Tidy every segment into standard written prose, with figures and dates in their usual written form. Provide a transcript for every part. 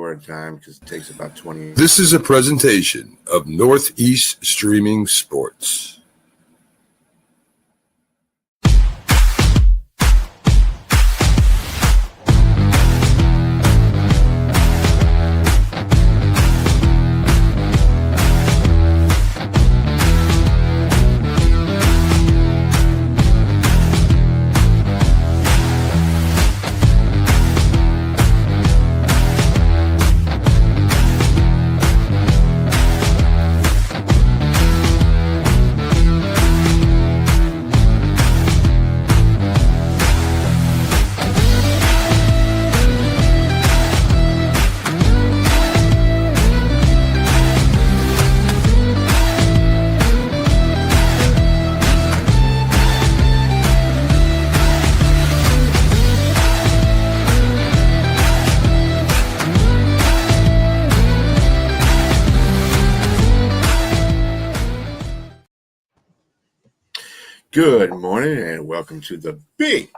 record time because it takes about 20 minutes. This is a presentation of Northeast Streaming Sports. Good morning and welcome to the Big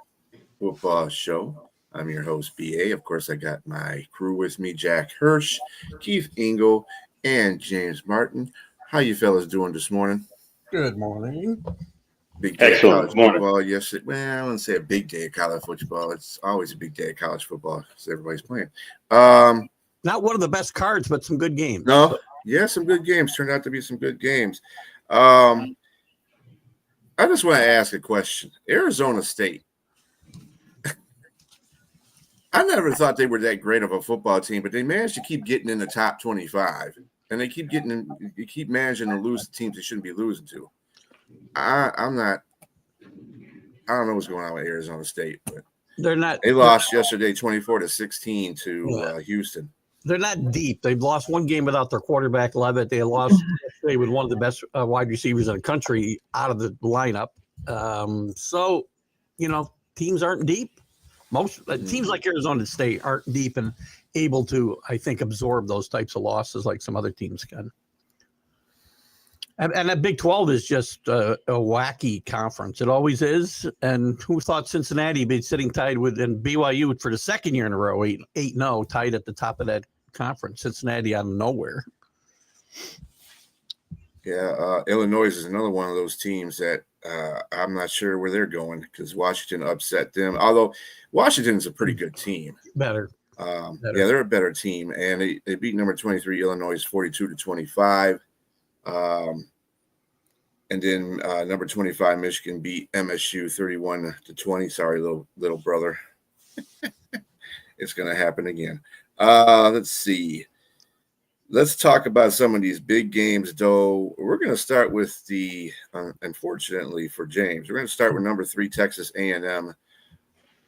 Football Show. I'm your host, BA. Of course, I got my crew with me, Jack Hirsch, Keith Engel, and James Martin. How you fellas doing this morning? Good morning. Big day Excellent. of college football yesterday. Well, I wouldn't say a big day of college football. It's always a big day of college football because everybody's playing. Not one of the best cards, but some good games. No, yeah, some good games. Turned out to be some good games. I just want to ask a question. Arizona State. I never thought they were that great of a football team, but they managed to keep getting in the top 25, and they keep managing to lose the teams they shouldn't be losing to. I don't know what's going on with Arizona State, but They're not. they lost yesterday 24-16 to Houston. They're not deep. They've lost one game without their quarterback, Levitt. They lost yesterday with one of the best wide receivers in the country out of the lineup. So, teams aren't deep. Most teams like Arizona State aren't deep and able to, I think, absorb those types of losses like some other teams can. And that Big 12 is just a wacky conference. It always is. And who thought Cincinnati would be sitting tied with BYU for the second year in a row, 8-0, tied at the top of that conference. Cincinnati out of nowhere. Yeah, Illinois is another one of those teams that I'm not sure where they're going because Washington upset them. Although Washington's a pretty good team. Better. Yeah, they're a better team. And they beat number 23 Illinois 42-25. And then number 25 Michigan beat MSU 31-20. Sorry, little brother. It's going to happen again. Let's see. Let's talk about some of these big games, though. We're going to start with the, unfortunately for James, we're going to start with number 3 Texas A&M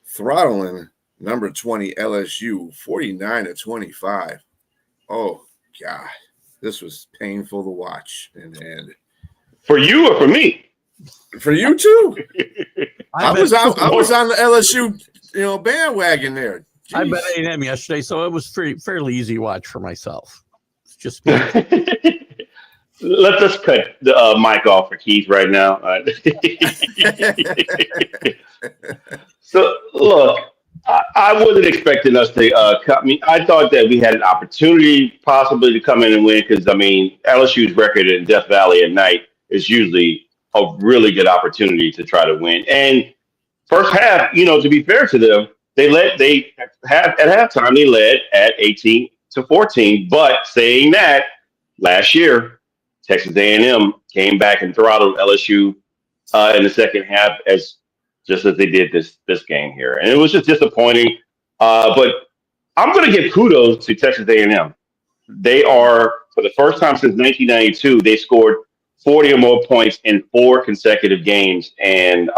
throttling number 20 LSU 49-25. Oh God, this was painful to watch. And for you or for me? For you too. I was on the LSU, bandwagon there. Jeez. I bet A&M yesterday, so it was fairly easy watch for myself. It's just Let's cut the mic off for Keith right now. So look, I wasn't expecting us to cut me. I thought that we had an opportunity possibly to come in and win because LSU's record in Death Valley at night is usually a really good opportunity to try to win. And first half, to be fair to them, at halftime they led at 18-14. But saying that, last year Texas A&M came back and throttled LSU in the second half just as they did this game here, and it was just disappointing. But I'm going to give kudos to Texas A&M. They are, for the first time since 1992, they scored 40 or more points in 4 consecutive games, and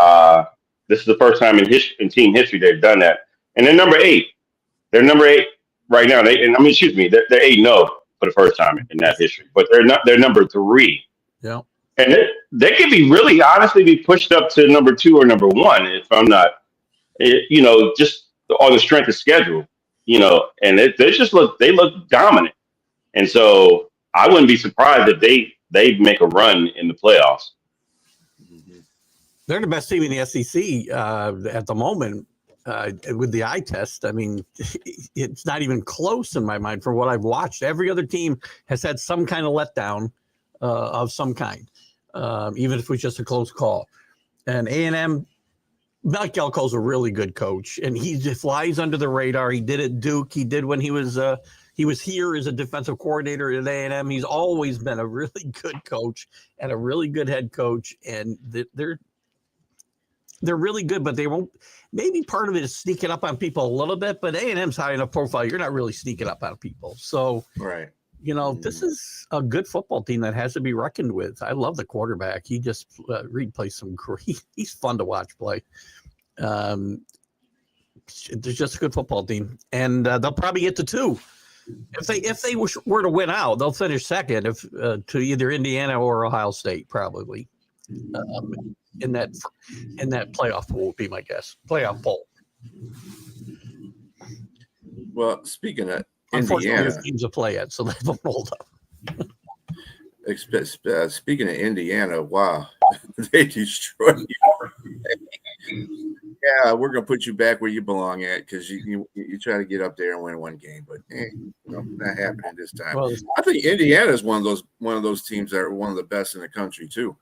this is the first time in team history they've done that. And they're number 8. They're number 8 right now. They're 8-0 for the first time in that history. But they're number 3. Yeah. And they could honestly be pushed up to number 2 or number 1 if I'm not, just on the strength of schedule, and they look dominant. And so I wouldn't be surprised if they make a run in the playoffs. They're the best team in the SEC at the moment. with the eye test. I mean, it's not even close in my mind from what I've watched. Every other team has had some kind of letdown of some kind, even if it was just a close call. And A&M, Mike Elko's a really good coach, and he just flies under the radar. He did at Duke. He did when he was here as a defensive coordinator at A&M. He's always been a really good coach and a really good head coach, and they're really good, but they won't. Maybe part of it is sneaking up on people a little bit, but A&M's high enough profile. You're not really sneaking up on people. So, Right. This is a good football team that has to be reckoned with. I love the quarterback. He just Reed plays some great. He's fun to watch play. There's just a good football team, and they'll probably get to 2. If they were to win out, they'll finish second to either Indiana or Ohio State, probably. In that playoff pool would be my guess. Playoff poll. Well, speaking of Unfortunately, Indiana, there's teams to play at, so they won't hold up. speaking of Indiana, wow, they destroyed you. Yeah, we're gonna put you back where you belong at because you try to get up there and win one game, but not happening this time. Well, I think Indiana is one of those teams that are one of the best in the country too.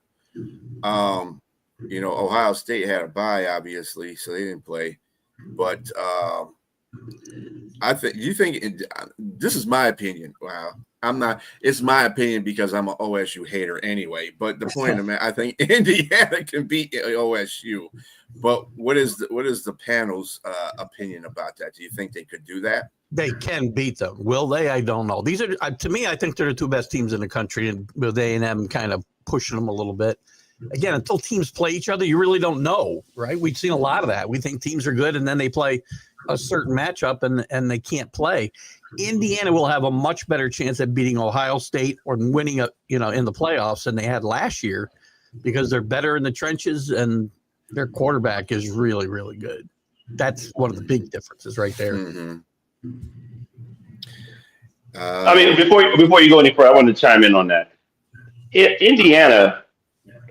Ohio State had a bye, obviously, so they didn't play. But this is my opinion. Wow. I'm not. It's my opinion because I'm an OSU hater anyway. But the point of it, I think Indiana can beat OSU. But what is the panel's opinion about that? Do you think they could do that? they can beat them. Will they? I don't know. These are, to me, I think they're the 2 best teams in the country, and with A&M kind of pushing them a little bit. Again, until teams play each other, you really don't know, right? We've seen a lot of that. We think teams are good, and then they play a certain matchup, and they can't play. Indiana will have a much better chance at beating Ohio State or winning in the playoffs than they had last year, because they're better in the trenches and their quarterback is really, really good. That's one of the big differences right there. Mm-hmm. I mean, before you go any further, I want to chime in on that. Indiana,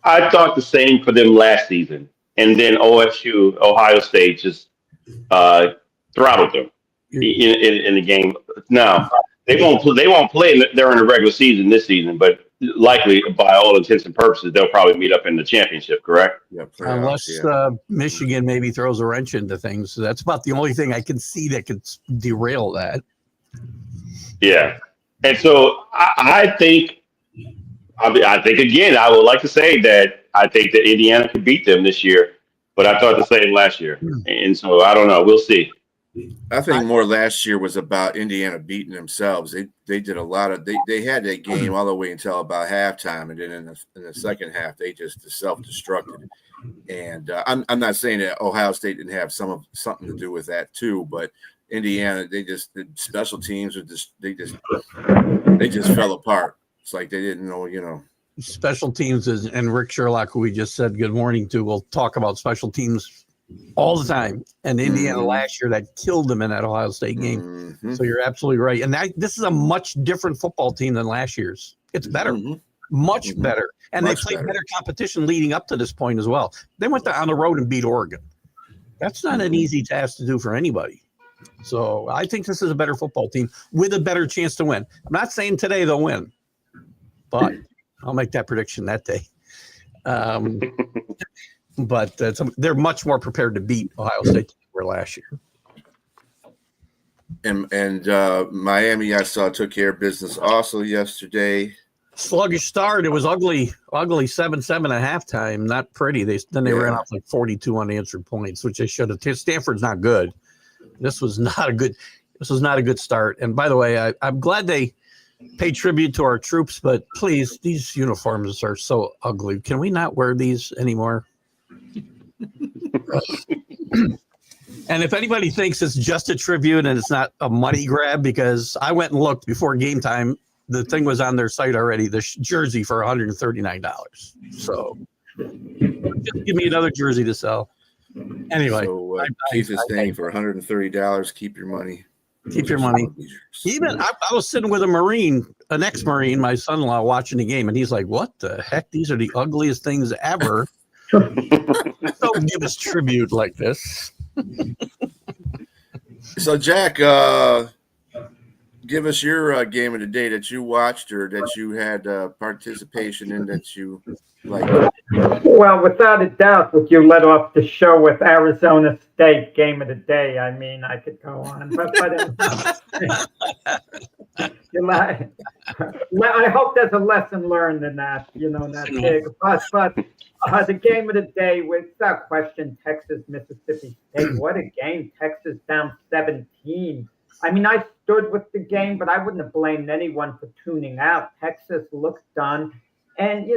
I thought the same for them last season, and then OSU, Ohio State, just throttled them in the game. Now they won't play during the regular season this season, but likely, by all intents and purposes, they'll probably meet up in the championship. Correct? Yep, Unless Michigan maybe throws a wrench into things. So that's about the only thing I can see that could derail that. Yeah, and so I think again, I would like to say that I think that Indiana could beat them this year, but I thought the same last year, and so I don't know. We'll see. I think more last year was about Indiana beating themselves. They did a lot of they had that game all the way until about halftime, and then in the second half they just self-destructed. And I'm not saying that Ohio State didn't have something to do with that too, but Indiana, the special teams they just fell apart. It's like they didn't know, Special teams and Rick Sherlock, who we just said good morning to, will talk about special teams all the time. And Indiana last year, that killed them in that Ohio State game. Mm-hmm. So you're absolutely right. And this is a much different football team than last year's. It's better, much better. And they played better competition leading up to this point as well. They went on the road and beat Oregon. That's not an easy task to do for anybody. So I think this is a better football team with a better chance to win. I'm not saying today they'll win, but I'll make that prediction that day. But they're much more prepared to beat Ohio State than they were last year. And Miami, I saw, took care of business also yesterday. Sluggish start. It was ugly 7-7 at halftime. Not pretty. They ran off like 42 unanswered points, which they should have. Stanford's not good. This was not a good start. And by the way, I'm glad they pay tribute to our troops, but please, these uniforms are so ugly. Can we not wear these anymore? And if anybody thinks it's just a tribute and it's not a money grab, because I went and looked before game time, the thing was on their site already, the jersey for $139. So just give me another jersey to sell. Anyway, so Keith is saying for $130, keep your money. Keep your money. Even I was sitting with an ex-Marine, my son-in-law, watching the game, and he's like, "What the heck? These are the ugliest things ever." Don't give us tribute like this. So Jack, give us your game of the day that you watched or that you had participation in that you like. Well, without a doubt, would you let off the show with Arizona State game of the day? I mean, I could go on, you lie. I hope there's a lesson learned in that, that big. But the game of the day, without question, Texas, Mississippi State. What a game! Texas down 17. I mean, I stood with the game, but I wouldn't have blamed anyone for tuning out. Texas looked done. And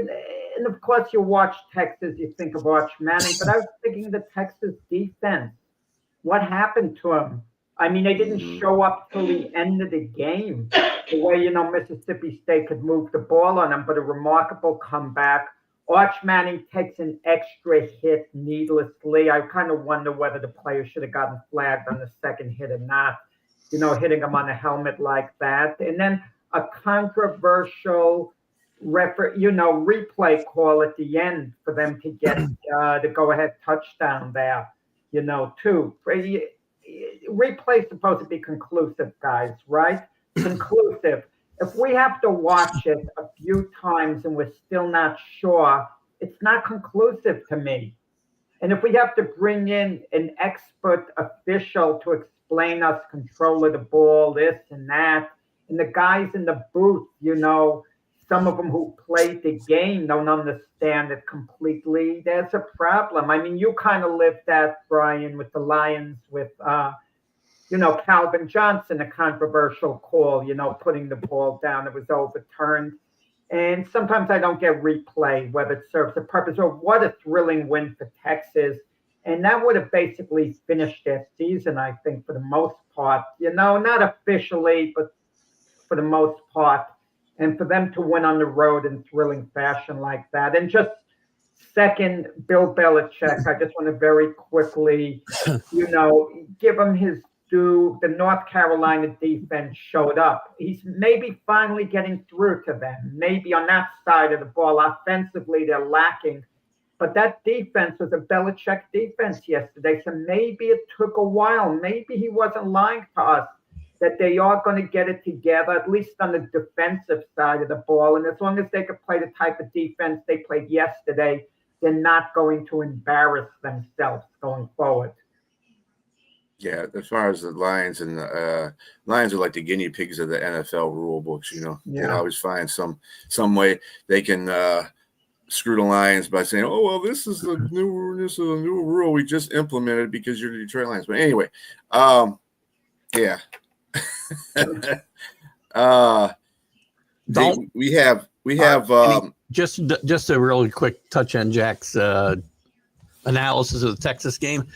of course, you watch Texas, you think of Arch Manning, but I was thinking of the Texas defense. What happened to them? I mean, they didn't show up till the end of the game. The way, Mississippi State could move the ball on them, but a remarkable comeback. Arch Manning takes an extra hit needlessly. I kind of wonder whether the player should have gotten flagged on the second hit or not, hitting him on the helmet like that. And then a controversial replay call at the end for them to get the go-ahead touchdown there, too. Replay is supposed to be conclusive, guys, right? Conclusive. If we have to watch it a few times and we're still not sure, it's not conclusive to me. And if we have to bring in an expert official to explain us control of the ball, this and that, and the guys in the booth, some of them who played the game don't understand it completely, there's a problem. I mean, you kind of lived that, Brian, with the Lions, with, Calvin Johnson, a controversial call, putting the ball down. It was overturned. And sometimes I don't get replay, whether it serves a purpose or what a thrilling win for Texas. And that would have basically finished their season, I think, for the most part. Not officially, but for the most part. And for them to win on the road in thrilling fashion like that. And just second, Bill Belichick, I just want to very quickly, give him his due. The North Carolina defense showed up. He's maybe finally getting through to them. Maybe on that side of the ball, offensively, they're lacking. But that defense was a Belichick defense yesterday. So maybe it took a while. Maybe he wasn't lying to us, that they are going to get it together, at least on the defensive side of the ball. And as long as they could play the type of defense they played yesterday, they're not going to embarrass themselves going forward. Yeah, as far as the Lions and the Lions are like the guinea pigs of the NFL rule books, Yeah. They always find some way they can screw the Lions by saying, "Oh well, this is a new rule we just implemented because you're the Detroit Lions." But anyway, yeah. We have just a really quick touch on Jack's analysis of the Texas game.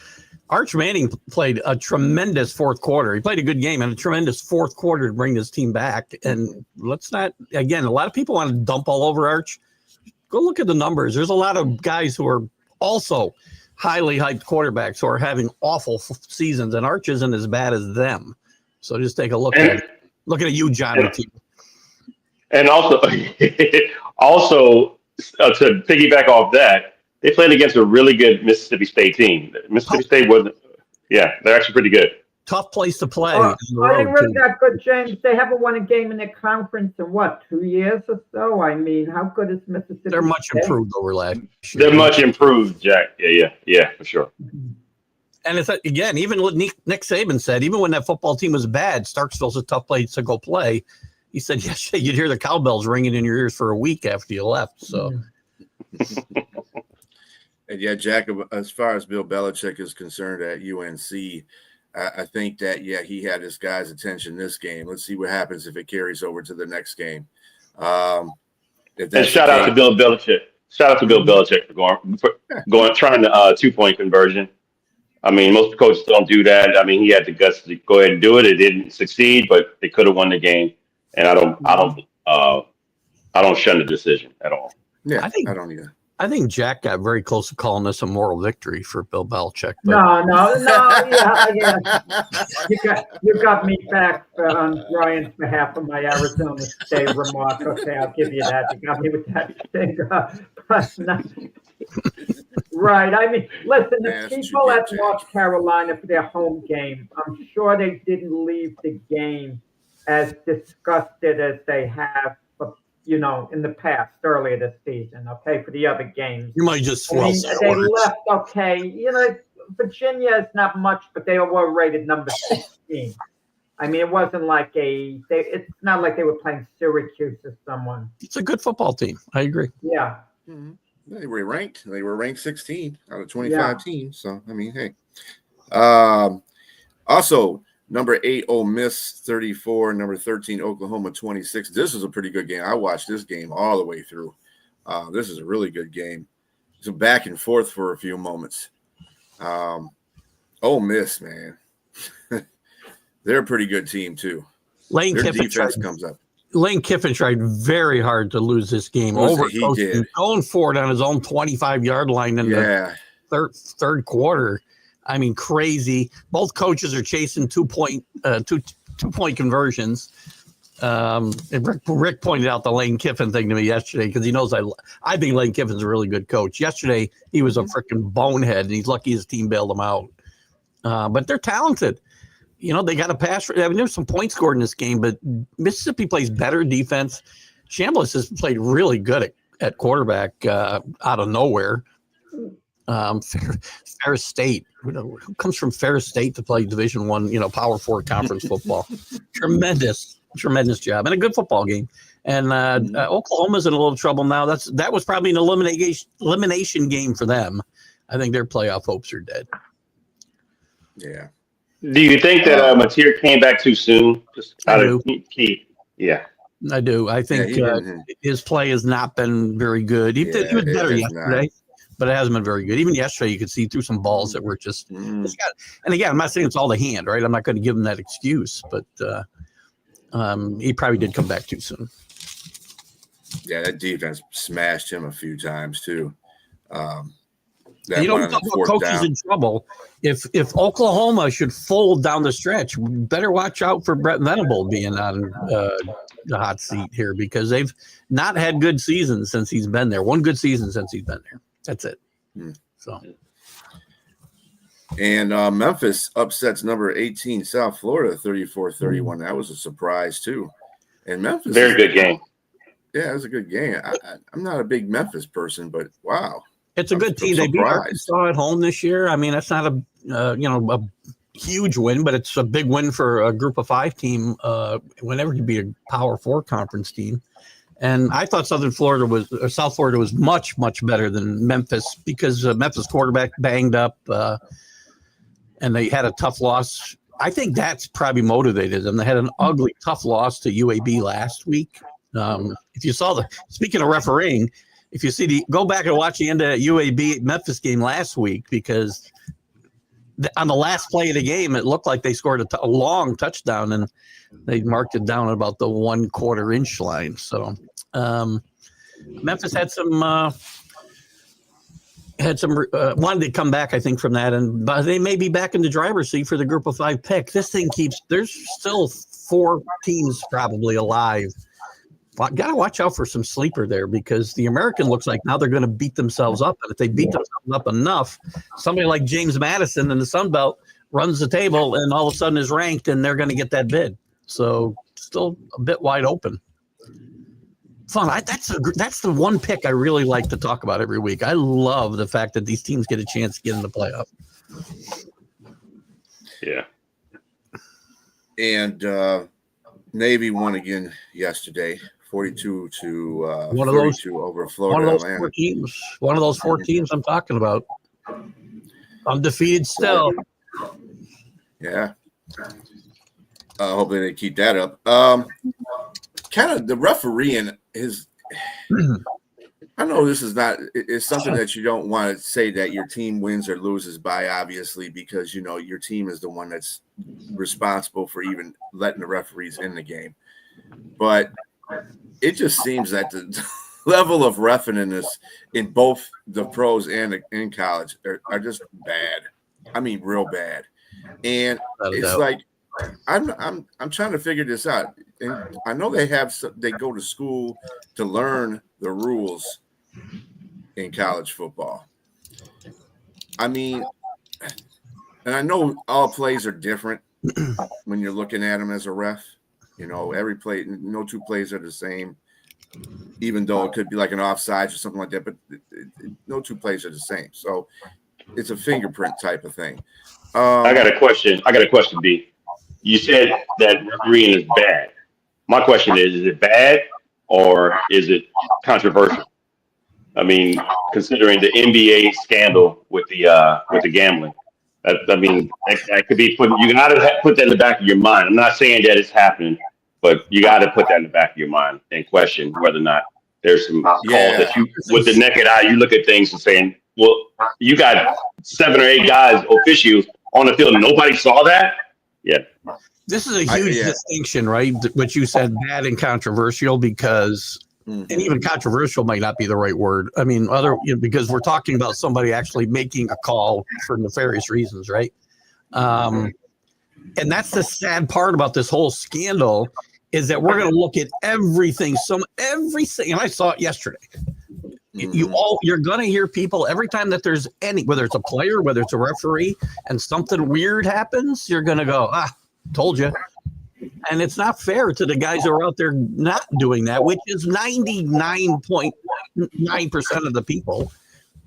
Arch Manning played a tremendous fourth quarter. He played a good game and a tremendous fourth quarter to bring his team back. And let's not, again, a lot of people want to dump all over Arch. Go look at the numbers. There's a lot of guys who are also highly hyped quarterbacks who are having awful seasons, and Arch isn't as bad as them. So just take a look at you, John. And also to piggyback off that, they played against a really good Mississippi State team. Mississippi State wasn't. Yeah, they're actually pretty good. Tough place to play. Are they really that good, James? They haven't won a game in their conference in 2 years or so? I mean, how good is Mississippi They're much State? improved over last year. They're much improved, Jack. Yeah, for sure. And it's again, even what Nick Saban said, even when that football team was bad, Starksville's a tough place to go play. He said, yes, you'd hear the cowbells ringing in your ears for a week after you left. So, and yeah, Jack, as far as Bill Belichick is concerned at UNC, I think that, he had his guys' attention this game. Let's see what happens if it carries over to the next game. And shout out to Bill Belichick. Shout out to Bill Belichick for trying the 2-point conversion. I mean, most coaches don't do that. I mean, he had the guts to go ahead and do it. It didn't succeed, but they could have won the game. And I don't shun the decision at all. Yeah, I don't either. I think Jack got very close to calling this a moral victory for Bill Belichick. But... No. Yeah. You got me back on Ryan's behalf of my Arizona State remark. Okay, I'll give you that. You got me with that thing. Right. I mean, listen, the Yeah, that's what you people get, at Jack. North Carolina for their home game, I'm sure they didn't leave the game as disgusted as they have, in the past, earlier this season, okay, for the other games. You might just I swell mean, some they words. left okay. Virginia is not much, but they were rated number 16. I mean, it wasn't like it's not like they were playing Syracuse or someone. It's a good football team. I agree. Yeah. Mhm. They were ranked. They were ranked 16 out of 25 Yeah. teams. So I mean, hey. Also, number 8, Ole Miss 34, number 13, Oklahoma 26. This is a pretty good game. I watched this game all the way through. This is a really good game. It's a back and forth for a few moments. Ole Miss, man, they're a pretty good team too. Lane Their Kiffin defense tried, comes up. Lane Kiffin tried very hard to lose this game. He did. Going for it on his own 25-yard line in the third quarter. I mean, crazy. Both coaches are chasing two-point conversions. And Rick pointed out the Lane Kiffin thing to me yesterday because he knows I think Lane Kiffin's a really good coach. Yesterday, he was a freaking bonehead, and he's lucky his team bailed him out. But they're talented. They got a pass. I mean, there's some points scored in this game, but Mississippi plays better defense. Chambliss has played really good at quarterback out of nowhere. Ferris State. Who comes from Ferris State to play Division I, Power 4 conference football? Tremendous job and a good football game. And Oklahoma's in a little trouble now. That was probably an elimination game for them. I think their playoff hopes are dead. Yeah. Do you think that Mateer came back too soon? Just out of key. Yeah. I do. I think his play has not been very good. He was better yesterday, but it hasn't been very good. Even yesterday, you could see through some balls that were just. And again, I'm not saying it's all the hand, right? I'm not going to give him that excuse, but he probably did come back too soon. Yeah, that defense smashed him a few times too. Coaches in trouble. If Oklahoma should fold down the stretch, we better watch out for Brett Venable being on the hot seat here because they've not had good seasons since he's been there. One good season since he's been there. That's it. So. And Memphis upsets number 18 South Florida 34-31. That was a surprise too. And Memphis, very good game. Yeah, it was a good game. I'm not a big Memphis person, but wow. It's a good team. They beat Arkansas at home this year. I mean, that's not a huge win, but it's a big win for a Group of 5 team. Whenever you beat a Power 4 conference team, and I thought South Florida was much better than Memphis because Memphis quarterback banged up, and they had a tough loss. I think that's probably motivated them. They had an ugly, tough loss to UAB last week. If you saw speaking of refereeing. If you go back and watch the end of UAB Memphis game last week, because on the last play of the game, it looked like they scored a long touchdown and they marked it down at about the 1/4 inch line. So Memphis had some wanted to come back, I think, from that, but they may be back in the driver's seat for the Group of 5 pick. This thing there's still 4 teams probably alive. Got to watch out for some sleeper there because the American looks like now they're going to beat themselves up. And if they beat themselves up enough, somebody like James Madison in the Sun Belt runs the table and all of a sudden is ranked and they're going to get that bid. So still a bit wide open. Fun. That's the one pick I really like to talk about every week. I love the fact that these teams get a chance to get in the playoff. Yeah. And Navy won again yesterday. 42 to one of those over Florida. One of those four teams I'm talking about. Undefeated still. Yeah. Hopefully they keep that up. Kind of the refereeing is. I know this is not. It's something that you don't want to say that your team wins or loses by, obviously, because your team is the one that's responsible for even letting the referees in the game. But it just seems that the level of reffing in both the pros and in college are just bad. I mean, real bad. And it's like I'm trying to figure this out. And I know they go to school to learn the rules in college football. I mean, and I know all plays are different when you're looking at them as a ref. You know, every play, no two plays are the same, even though it could be like an offsides or something like that. But no two plays are the same. So it's a fingerprint type of thing. I got a question, B. You said that refereeing is bad. My question is it bad or is it controversial? I mean, considering the NBA scandal with the gambling, that could be you got to put that in the back of your mind. I'm not saying that it's happening, but you got to put that in the back of your mind and question whether or not there's some calls that you, with the naked eye, you look at things and saying, well, you got 7 or 8 guys, officials on the field, and nobody saw that. Yeah. This is a huge distinction, right? What you said, bad and controversial, because and even controversial might not be the right word. I mean, because we're talking about somebody actually making a call for nefarious reasons, right? And that's the sad part about this whole scandal is that we're going to look at everything, and I saw it yesterday. You're going to hear people every time that there's whether it's a player, whether it's a referee, and something weird happens, you're going to go, told you. And it's not fair to the guys who are out there not doing that, which is 99.9% of the people,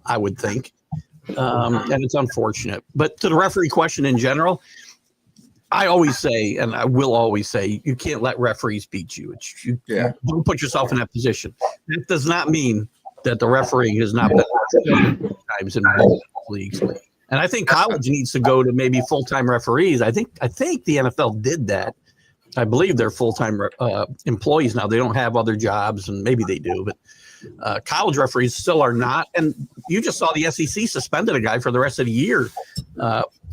I would think. And it's unfortunate. But to the referee question in general, I always say, and I will always say, you can't let referees beat you. Don't put yourself in that position. That does not mean that the refereeing has not been times in both leagues. And I think college needs to go to maybe full-time referees. I think the NFL did that. I believe they're full-time employees now. They don't have other jobs, and maybe they do, but college referees still are not. And you just saw the SEC suspended a guy for the rest of the year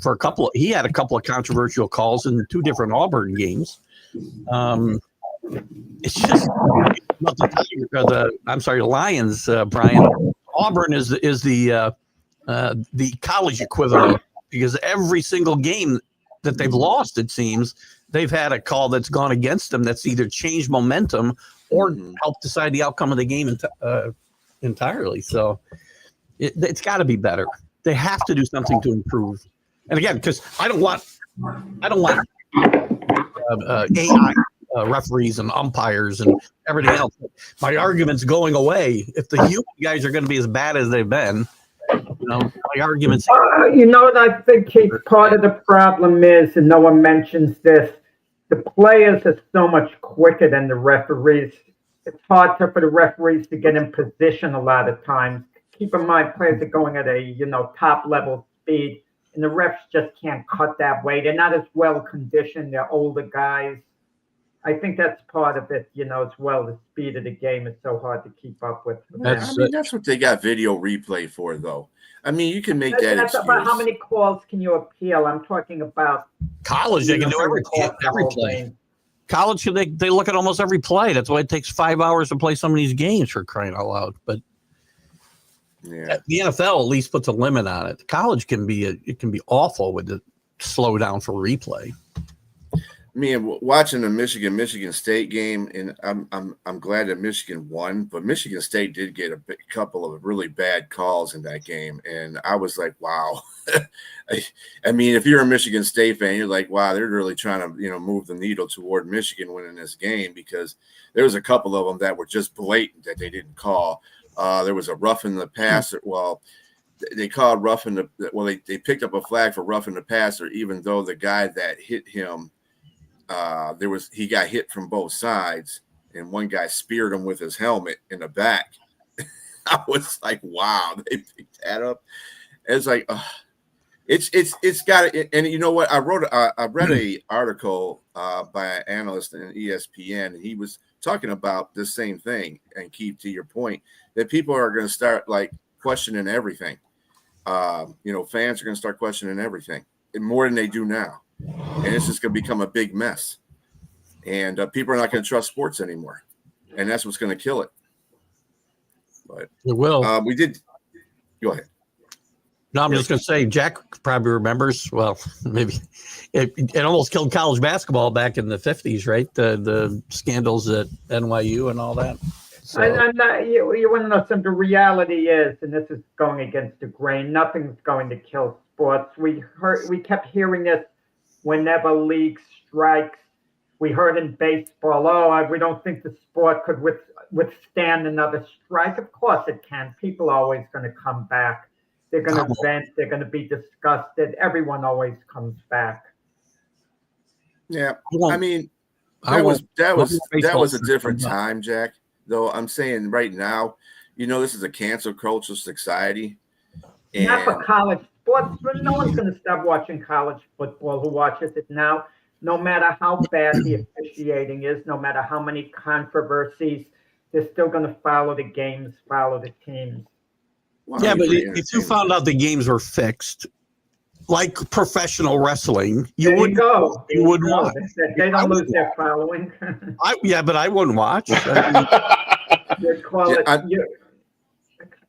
for he had a couple of controversial calls in 2 different Auburn games. It's just the Lions, Brian. Auburn is the college equivalent, because every single game that they've lost, it seems, they've had a call that's gone against them that's either changed momentum or helped decide the outcome of the game entirely. So it's got to be better. They have to do something to improve. And again, because I don't want AI referees and umpires and everything else. My argument's going away. If the human guys are going to be as bad as they've been, my argument's. You know what I think, Keith? Part of the problem is, and no one mentions this, the players are so much quicker than the referees. It's hard for the referees to get in position a lot of times. Keep in mind, players are going at a top level speed, and the refs just can't cut that way. They're not as well conditioned. They're older guys. I think that's part of it, as well. The speed of the game is so hard to keep up with. That's what they got video replay for, though. I mean, you can make that That's excuse. about how many calls can you appeal. I'm talking about college. They can do every play. College, they look at almost every play. That's why it takes 5 hours to play some of these games, for crying out loud. But the NFL at least puts a limit on it. College can be awful with the slow down for replay. Watching the Michigan State game, and I'm glad that Michigan won, but Michigan State did get a couple of really bad calls in that game, and I was like, wow. I mean, if you're a Michigan State fan, you're like, wow, they're really trying to move the needle toward Michigan winning this game, because there was a couple of them that were just blatant that they didn't call. There was a roughing the passer. Well, they called roughing the. Well, they picked up a flag for roughing the passer, even though the guy that hit him. He got hit from both sides, and one guy speared him with his helmet in the back. I was like, wow, they picked that up. It's like, it's got it. And you know what? I read a article by an analyst in ESPN, and he was talking about the same thing. And Keith, to your point, that people are going to start questioning everything. Fans are going to start questioning everything more than they do now. And it's just going to become a big mess. And people are not going to trust sports anymore. And that's what's going to kill it. But it will. We did. Go ahead. No, I'm just going to say, Jack probably remembers, well, maybe it almost killed college basketball back in the 50s, right? The scandals at NYU and all that. So I'm not, you want to know something? The reality is, and this is going against the grain, nothing's going to kill sports. We kept hearing this whenever league strikes. We heard in baseball, we don't think the sport could withstand another strike. Of course it can. People are always going to come back. They're going to vent. They're going to be disgusted. Everyone always comes back. Yeah, won't- I mean, I that won't- was a different time, Jack. Though I'm saying right now, this is a cancel culture society, Not for and college sports, but no one's going to stop watching college football who watches it now. No matter how bad the officiating is, no matter how many controversies, they're still going to follow the games, follow the teams. well, yeah, but pretty if you entertaining. found out the games were fixed, like professional wrestling, you There wouldn't. go. You wouldn't No, watch. they don't lose their following. But I wouldn't watch. I mean, They call Yeah, it.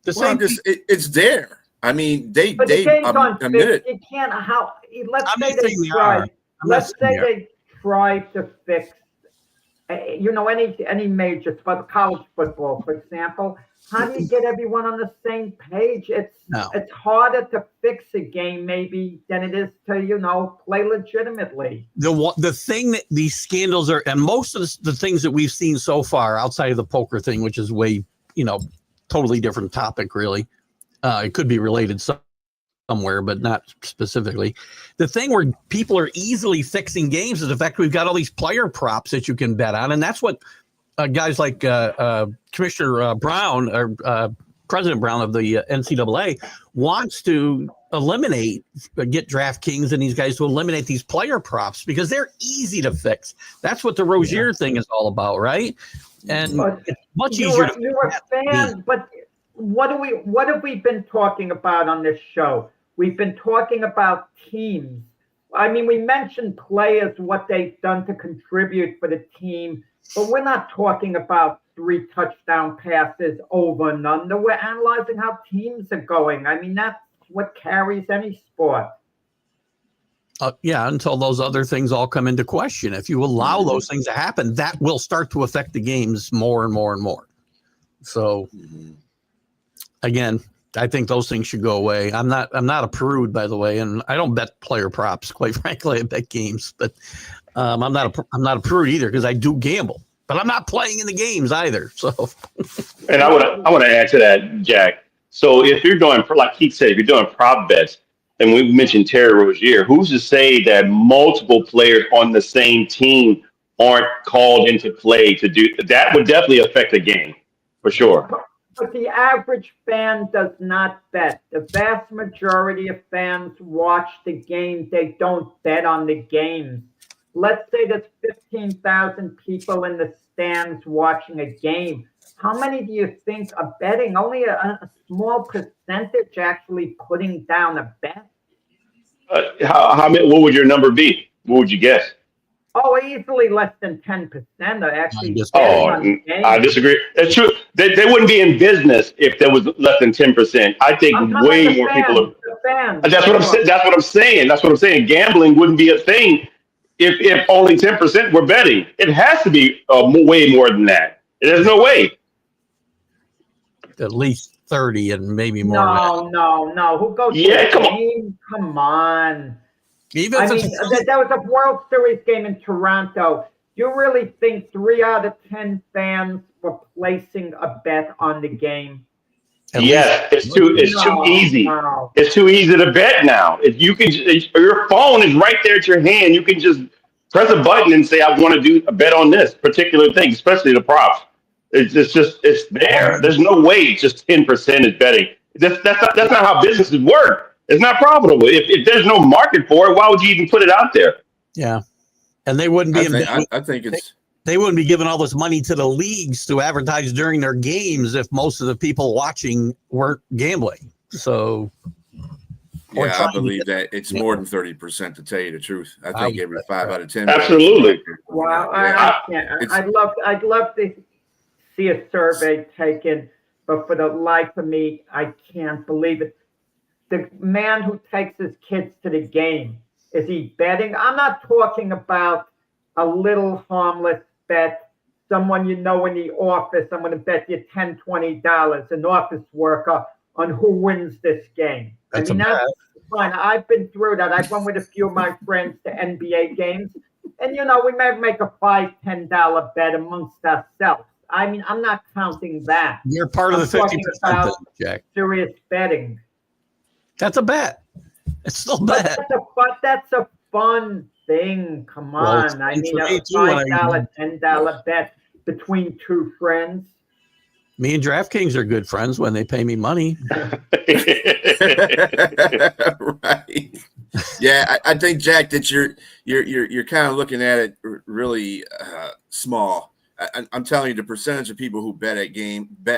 the Well, I'm same. just it's there. I mean, they But the game's on admitted. fix. You can't. Let's I'm say not saying they they try. are. I'm not Let's saying say they are. they try to fix. Any major sport, college football, for example. How do you get everyone on the same page? It's harder to fix a game maybe than it is to play legitimately. The thing that these scandals are, and most of the things that we've seen so far outside of the poker thing, which is way, totally different topic, really. It could be related somewhere, but not specifically. The thing where people are easily fixing games is the fact we've got all these player props that you can bet on. And that's what guys like Commissioner Brown or President Brown of the NCAA wants to eliminate, get DraftKings and these guys to eliminate these player props because they're easy to fix. That's what the Rozier thing is all about, right? And But it's much easier. You're a fan, but what have we been talking about on this show? We've been talking about teams. I mean, we mentioned players, what they've done to contribute for the team, but we're not talking about 3 touchdown passes over and under. We're analyzing how teams are going. I mean, that's what carries any sport. Until those other things all come into question. If you allow those things to happen, that will start to affect the games more and more and more. So, again, I think those things should go away. I'm not a prude, by the way, and I don't bet player props. Quite frankly, I bet games, but I'm not a prude either because I do gamble, but I'm not playing in the games either. So, And I want to add to that, Jack. So if you're doing, like Keith said, if you're doing prop bets, and we mentioned Terry Rozier, who's to say that multiple players on the same team aren't called into play to do that? Would definitely affect the game for sure. But the average fan does not bet. The vast majority of fans watch the game. They don't bet on the games. Let's say there's 15,000 people in the stands watching a game. How many do you think are betting? Only a small percentage actually putting down a bet. How many? What would your number be? What would you guess? Oh, easily less than 10% are actually betting Oh, on the game. I disagree. That's true. They wouldn't be in business if there was less than 10%. I think I'm talking way about the more people are. fans. That's what I'm saying. That's what I'm saying. That's what I'm saying. Gambling wouldn't be a thing if only 10% were betting. It has to be way more than that. There's no way. at least 30 and maybe more. No. Who goes Yeah, to the game? Come on. Even I if mean, it's there was a World Series game in Toronto. You really think 3 out of 10 fans were placing a bet on the game? Yes, it's too easy. No. It's too easy to bet now. If you can, your phone is right there at your hand. You can just press a button and say, "I want to do a bet on this particular thing," especially the props. It's there. There's no way it's just 10% is betting. That's not how businesses work. It's not profitable. If there's no market for it, why would you even put it out there? Yeah, and they wouldn't be. I think it's. They wouldn't be giving all this money to the leagues to advertise during their games if most of the people watching weren't gambling. So, or Yeah, I trying to believe get- that it's more than 30%. To tell you the truth, I think every 5 out of 10. Absolutely. Wow, Yeah. I can't. It's- I'd love to see a survey taken, but for the life of me, I can't believe it. The man who takes his kids to the game, is he betting? I'm not talking about a little harmless bet. someone you know in the office, I'm going to bet you $10, $20, an office worker, on who wins this game. That's I mean, a bet. that's fine. I've been through that. I've went with a few of my friends to NBA games, and we may make a $5, $10 bet amongst ourselves. I mean, I'm not counting that. You're part of the I'm talking 50%, about then, Jack. serious betting. That's a bet. It's still a bet. But that's a fun thing. Come Well, on. it's I fun mean, for a me, too, when $5, $10 bet between two friends. Me and DraftKings are good friends when they pay me money. Right. Yeah, I think, Jack, that you're kind of looking at it really small. I'm telling you, the percentage of people who bet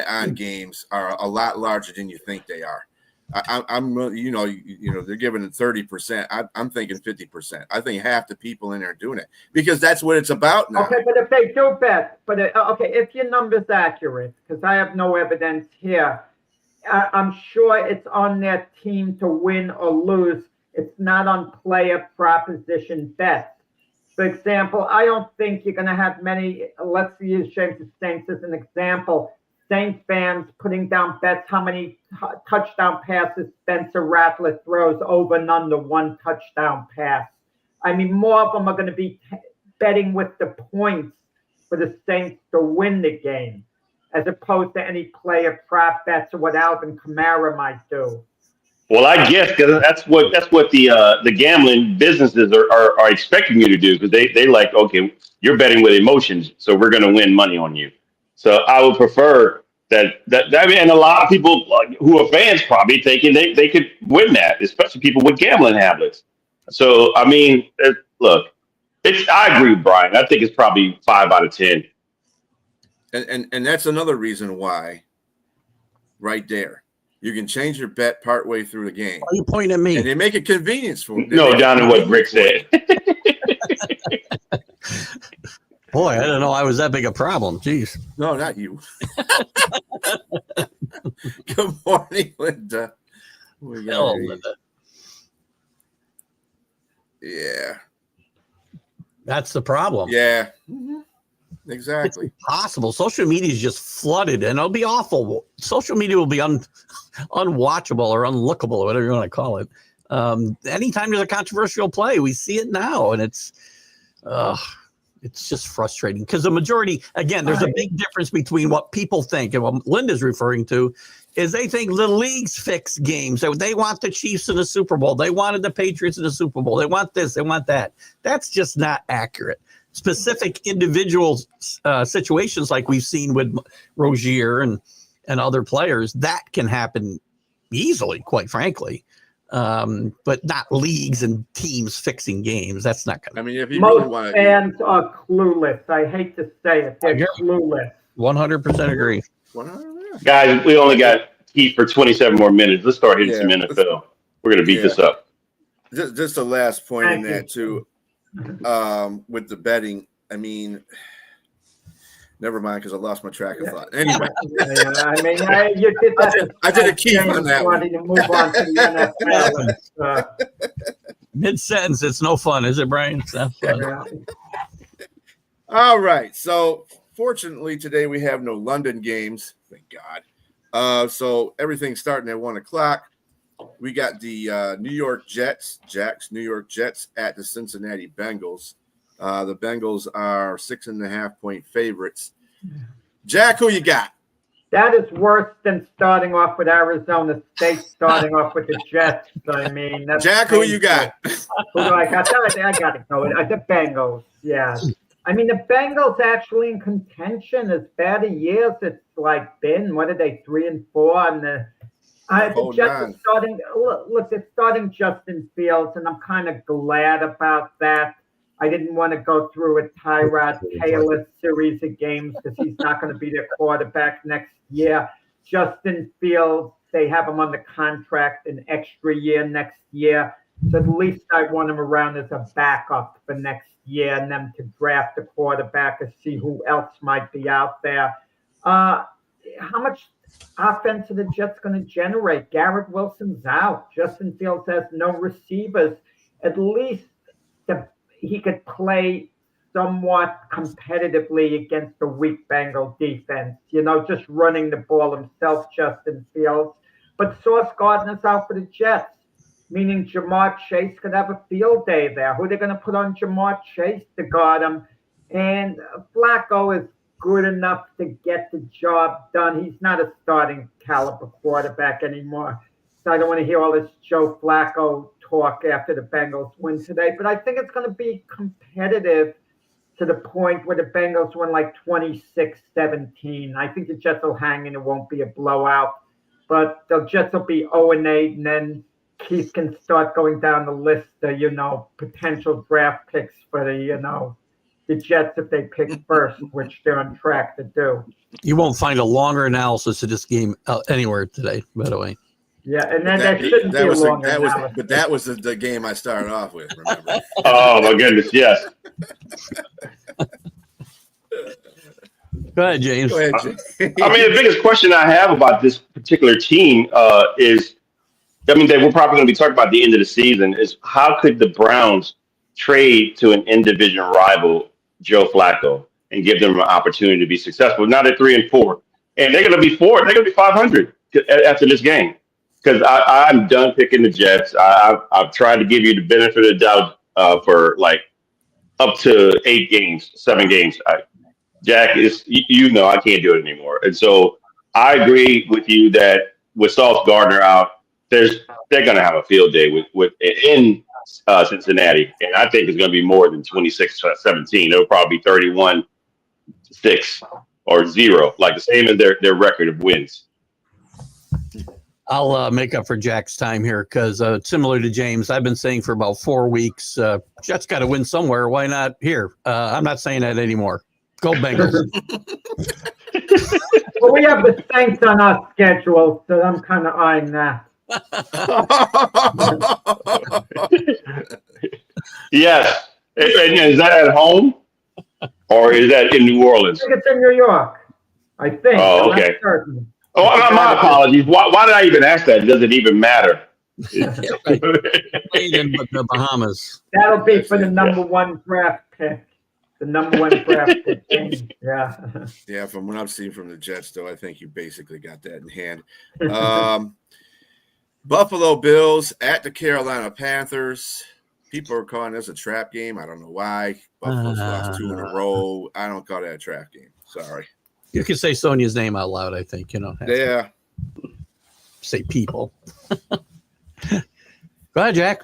on games are a lot larger than you think they are. I'm they're giving it 30%. I'm thinking 50%. I think half the people in there are doing it because that's what it's about now. Okay, but if they do bet, if your number's accurate, because I have no evidence here, I'm sure it's on their team to win or lose. It's not on player proposition bets. For example, I don't think you're going to have many. Let's use James Saints as an example. Saints fans putting down bets how many touchdown passes Spencer Rattler throws over and under one touchdown pass. I mean, more of them are going to be betting with the points for the Saints to win the game, as opposed to any player prop bets or what Alvin Kamara might do. Well, I guess because that's what the gambling businesses are expecting you to do, because they like, okay, you're betting with emotions, so we're going to win money on you. So I would prefer that I mean, and a lot of people who are fans probably thinking they could win that, especially people with gambling habits. So I mean, look, I agree with Brian. I think it's probably 5 out of 10. And that's another reason why, right there, you can change your bet partway through the game. Why are you pointing at me? And they make it convenience for you. No, down to what Rick said. Boy, I didn't know I was that big a problem. Jeez. No, not you. Good morning, Linda. We got Hello, a- Linda. Yeah. That's the problem. Yeah. It's Exactly. impossible. Social media is just flooded, and it'll be awful. Social media will be unwatchable or unlookable, or whatever you want to call it. Anytime there's a controversial play, we see it now, and it's just frustrating because the majority, again, there's a big difference between what people think and what Linda's referring to is they think the leagues fix games. So they want the Chiefs in the Super Bowl. They wanted the Patriots in the Super Bowl. They want this. They want that. That's just not accurate. Specific individual situations like we've seen with Rozier and other players, that can happen easily, quite frankly. But not leagues and teams fixing games. That's not going to. I mean, if you really Most want fans are clueless. I hate to say it. They're agree. clueless. 100% agree. Guys, we only got heat for 27 more minutes. Let's start hitting some Yeah. NFL. We're going to beat this up. just the last point in Thank that too, with the betting. I mean, never mind because I lost my track of thought. Anyway, I mean, you did that. I did a key on that one. Wanting to move on to the NFL. Mid sentence, it's no fun, is it, Brian? It's not fun. All right. So fortunately today we have no London games. Thank God. So everything's starting at 1:00. We got the New York Jets at the Cincinnati Bengals. The Bengals are 6.5-point favorites. Jack, who you got? That is worse than starting off with Arizona State, starting off with the Jets. I mean, that's Jack, who you got? Who do I got? I got to go. The Bengals. Yeah. I mean, the Bengals actually in contention. As bad a year as it's been. What are they, 3-4? And the Jets are starting. Look, they're starting Justin Fields, and I'm kind of glad about that. I didn't want to go through a Tyrod Taylor series of games because he's not going to be their quarterback next year. Justin Fields, they have him on the contract an extra year next year. So at least I want him around as a backup for next year and them to draft a quarterback and see who else might be out there. How much offense are the Jets going to generate? Garrett Wilson's out. Justin Fields has no receivers. At least he could play somewhat competitively against the weak Bengal defense. Just running the ball himself, Justin Fields. But Sauce Gardner's out for the Jets, meaning Jamar Chase could have a field day there. Who are they going to put on Jamar Chase to guard him? And Flacco is good enough to get the job done. He's not a starting caliber quarterback anymore. So I don't want to hear all this Joe Flacco talk after the Bengals win today. But I think it's going to be competitive to the point where the Bengals win like 26-17. I think the Jets will hang and it won't be a blowout. But the Jets will be 0-8, and then Keith can start going down the list of, potential draft picks for the Jets if they pick first, which they're on track to do. You won't find a longer analysis of this game anywhere today, by the way. Yeah, and then that shouldn't be a long analysis. But that was the game I started off with, remember? Oh my goodness, yes. Go ahead, James. Go ahead, James. I mean, the biggest question I have about this particular team is, that we're probably going to be talking about the end of the season, is how could the Browns trade to an in-division rival, Joe Flacco, and give them an opportunity to be successful? Now they're 3-4, and they're going to be 4. They're going to be 500 after this game. Because I'm done picking the Jets. I've tried to give you the benefit of the doubt for like up to 8 games, 7 games. Jack, I can't do it anymore. And so I agree with you that with Sauce Gardner out, they're going to have a field day in Cincinnati, and I think it's going to be more than 26-17. It'll probably be 31-6 or 0, like the same as their record of wins. I'll make up for Jack's time here because similar to James, I've been saying for about 4 weeks, Jets got to win somewhere. Why not here? I'm not saying that anymore. Go Bengals. Well, we have the Saints on our schedule, so I'm kind of eyeing that. Yes. And is that at home or is that in New Orleans? I think it's in New York. I think. Oh, okay. I'm not certain. Oh, my apologies. Why did I even ask that? Does it even matter? Played in the Bahamas. That'll be for the number 1 draft pick. The number 1 draft pick game. Yeah. Yeah, from what I've seen from the Jets, though, I think you basically got that in hand. Buffalo Bills at the Carolina Panthers. People are calling this a trap game. I don't know why. Buffalo's lost 2 in a row. I don't call that a trap game. Sorry. You can say Sonia's name out loud, I think. Yeah. Say people. Go ahead, Jack.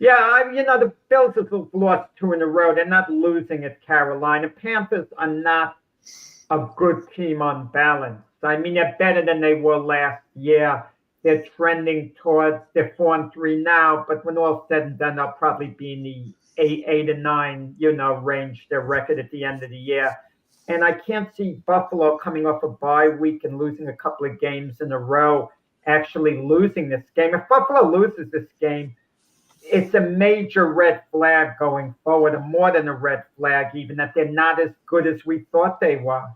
Yeah, the Bills have lost 2 in a row. They're not losing at Carolina. Panthers are not a good team on balance. I mean, they're better than they were last year. They're trending towards, they're 4-3 now, but when all said and done, they'll probably be in the 8-9, range, their record at the end of the year. And I can't see Buffalo coming off a bye week and losing a couple of games in a row, actually losing this game. If Buffalo loses this game, it's a major red flag going forward, and more than a red flag even, that they're not as good as we thought they were,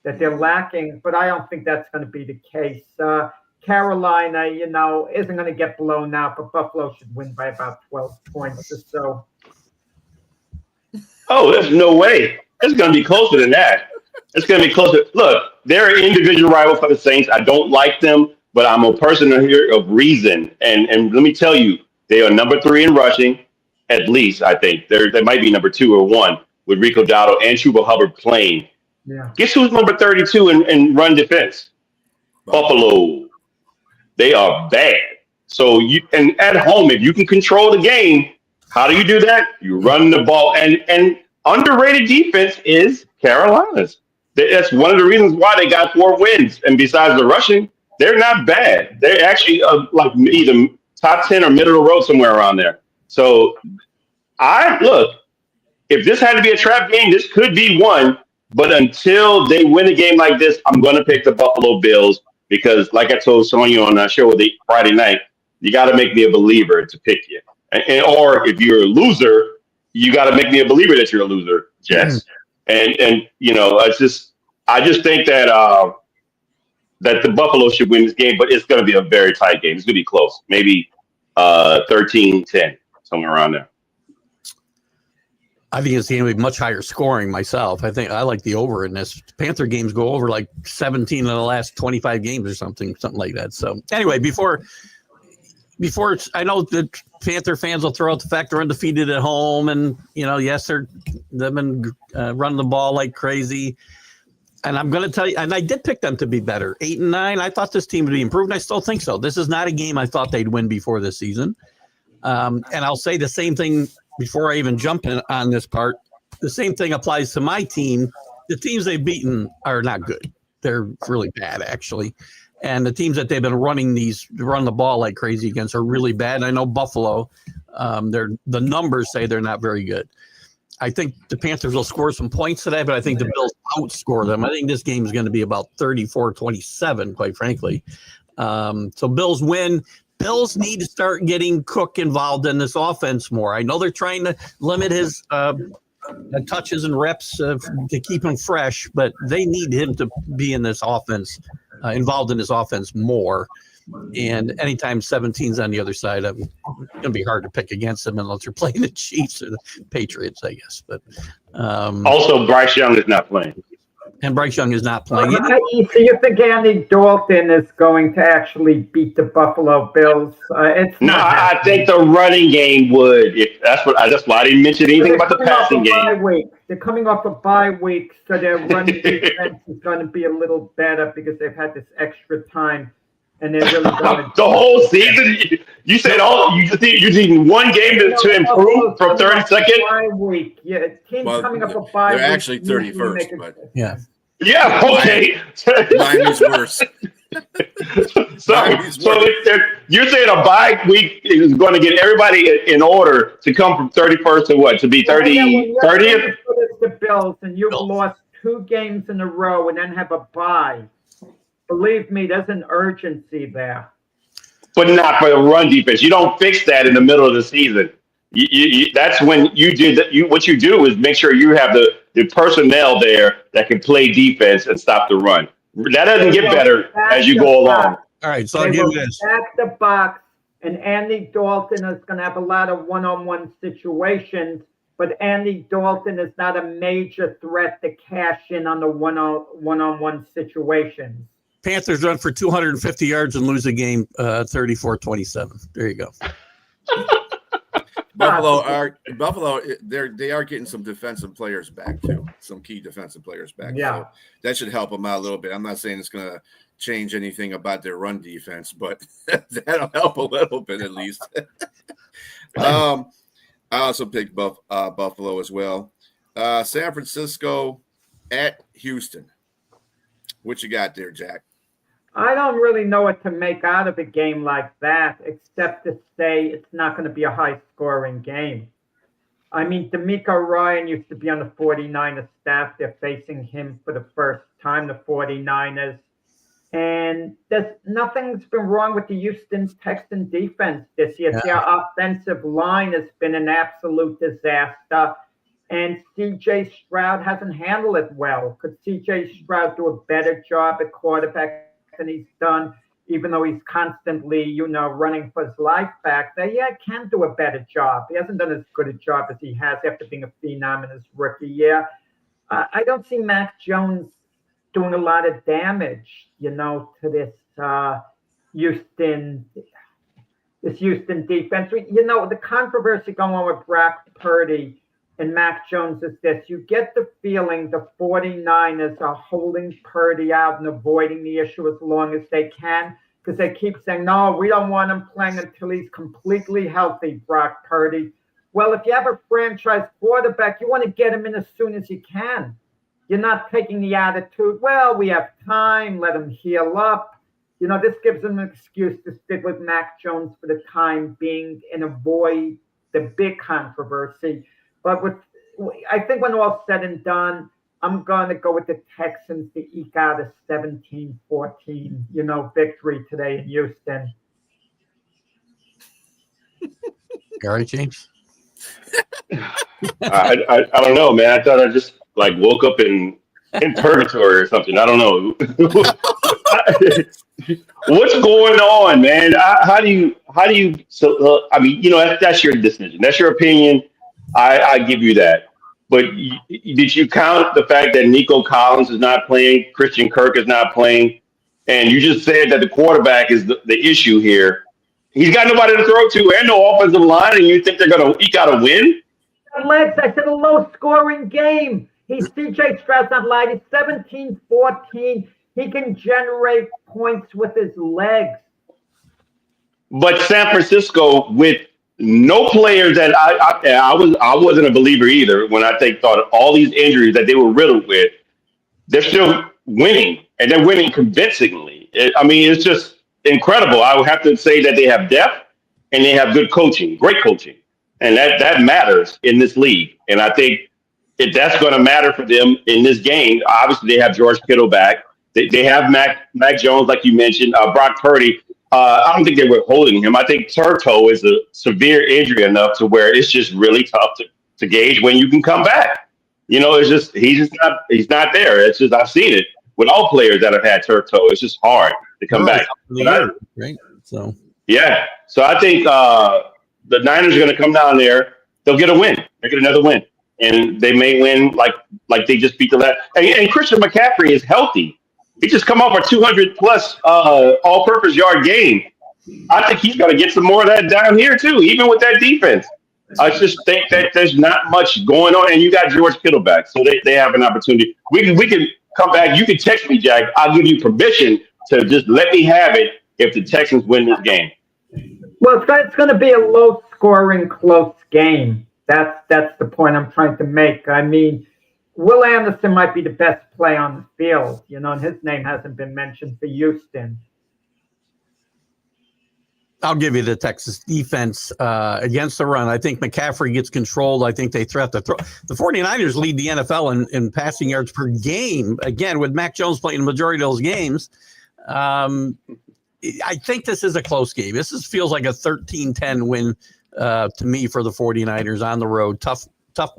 that they're lacking. But I don't think that's going to be the case. Carolina, isn't going to get blown out, but Buffalo should win by about 12 points or so. Oh, there's no way. It's going to be closer than that. It's going to be closer. Look, they're an individual rival for the Saints. I don't like them, but I'm a person here of reason. And let me tell you, they are number 3 in rushing, at least, I think. They might be number 2 or 1 with Rico Dowdle and Chuba Hubbard playing. Yeah. Guess who's number 32 in run defense? Buffalo. They are bad. So and at home, if you can control the game, how do you do that? You run the ball. And underrated defense is Carolina's. That's one of the reasons why they got 4 wins. And besides the rushing, they're not bad. They're actually like either top 10 or middle of the road, somewhere around there. So if this had to be a trap game, this could be one. But until they win a game like this, I'm going to pick the Buffalo Bills because, like I told Sonya on that show Friday night, you got to make me a believer to pick you. Or if you're a loser, you got to make me a believer that you're a loser, Jets. And I just think that that the Buffalo should win this game, but it's going to be a very tight game. It's going to be close, maybe 13-10, somewhere around there. I think it's going to be much higher scoring myself. I think I like the over in this. Panther games go over like 17 of the last 25 games or something like that. So anyway, before I know that Panther fans will throw out the fact they're undefeated at home, and yes, they've been running the ball like crazy. And I'm going to tell you, and I did pick them to be better, 8-9. I thought this team would be improved, and I still think so. This is not a game I thought they'd win before this season. And I'll say the same thing before I even jump in on this part. The same thing applies to my team. The teams they've beaten are not good. They're really bad, actually. And the teams that they've been run the ball like crazy against are really bad. And I know Buffalo, the numbers say they're not very good. I think the Panthers will score some points today, but I think the Bills outscore them. I think this game is going to be about 34-27, quite frankly. So Bills win. Bills need to start getting Cook involved in this offense more. I know they're trying to limit his touches and reps to keep him fresh, but they need him to be in this offense, involved in this offense more. And anytime 17's on the other side, it's going to be hard to pick against them unless you're playing the Chiefs or the Patriots, I guess. But also, Bryce Young is not playing. And Bryce Young is not playing. So you think Andy Dalton is going to actually beat the Buffalo Bills? I think the running game would. That's why I didn't mention anything about the passing game. They're coming off a bye week, so their running defense is going to be a little better because they've had this extra time. And they're really going the whole season. You said you're needing one game to improve from 32nd. Bye week, yeah. Teams coming up a bye week. They're actually 31st, but yeah. Yeah, okay. Miami's worse. So you're saying a bye week is going to get everybody in order to come from 31st to what? To be 30th? The Bills, and you've lost 2 games in a row and then have a bye. Believe me, there's an urgency there. But not for the run defense. You don't fix that in the middle of the season. That's when what you do is make sure you have the personnel there that can play defense and stop the run. That doesn't get better as you go along. All right, so I'll give you this. Back the box, and Andy Dalton is going to have a lot of one-on-one situations, but Andy Dalton is not a major threat to cash in on the one-on-one situations. Panthers run for 250 yards and lose a game 34-27. There you go. Buffalo, they are getting some defensive players back too. Some key defensive players back. Yeah. So that should help them out a little bit. I'm not saying it's going to change anything about their run defense, but that'll help a little bit at least. I also picked Buffalo as well. San Francisco at Houston. What you got there, Jack? I don't really know what to make out of a game like that, except to say it's not going to be a high-scoring game. I mean, D'Amico Ryan used to be on the 49ers staff. They're facing him for the first time, the 49ers. And nothing's been wrong with the Houston Texans defense this year. Yeah. Their offensive line has been an absolute disaster. And C.J. Stroud hasn't handled it well. Could C.J. Stroud do a better job at quarterback than he's done, even though he's constantly, running for his life back there? Yeah, can do a better job. He hasn't done as good a job as he has after being a phenom in his rookie year. I don't see Mac Jones doing a lot of damage, to this Houston defense. The controversy going on with Brock Purdy and Mac Jones is this. You get the feeling the 49ers are holding Purdy out and avoiding the issue as long as they can because they keep saying, no, we don't want him playing until he's completely healthy, Brock Purdy. Well, if you have a franchise quarterback, you want to get him in as soon as you can. You're not taking the attitude, well, we have time, let him heal up. This gives them an excuse to stick with Mac Jones for the time being and avoid the big controversy. But I think when all's said and done, I'm going to go with the Texans to eke out a 17-14, victory today in Houston. All right, James? I don't know, man. I thought I just woke up in purgatory or something. I don't know. What's going on, man? How do you? So that's your decision. That's your opinion. I give you that. But did you count the fact that Nico Collins is not playing, Christian Kirk is not playing, and you just said that the quarterback is the issue here? He's got nobody to throw to and no offensive line, and you think they're going to eke out a win? Legs, I said a low-scoring game. C.J. Stroud's not lied. He's 17-14. He can generate points with his legs. But San Francisco, with no players that I wasn't a believer either when I thought of all these injuries that they were riddled with, they're still winning, and they're winning convincingly. It's just incredible. I would have to say that they have depth and they have good coaching, great coaching, and that matters in this league. And I think if that's going to matter for them in this game, obviously they have George Kittle back. They have Mac Jones, like you mentioned, Brock Purdy. I don't think they were holding him. I think turf toe is a severe injury enough to where it's just really tough to gauge when you can come back. It's just he's not there. It's just I've seen it with all players that have had turf toe. It's just hard to come back. Right. So yeah. So I think the Niners are going to come down there. They'll get a win. They'll get another win, and they may win like they just beat the last. And Christian McCaffrey is healthy. He just come off a 200-plus all-purpose yard game. I think he's going to get some more of that down here, too, even with that defense. I just think that there's not much going on, and you got George Kittle back, so they have an opportunity. We can come back. You can text me, Jack. I'll give you permission to just let me have it if the Texans win this game. Well, it's going to be a low-scoring, close game. That's the point I'm trying to make. I mean, Will Anderson might be the best play on the field, and his name hasn't been mentioned for Houston. I'll give you the Texas defense against the run. I think McCaffrey gets controlled. I think they threat to throw. The 49ers lead the NFL in passing yards per game. Again, with Mac Jones playing the majority of those games, I think this is a close game. This feels like a 13-10 win to me for the 49ers on the road. Tough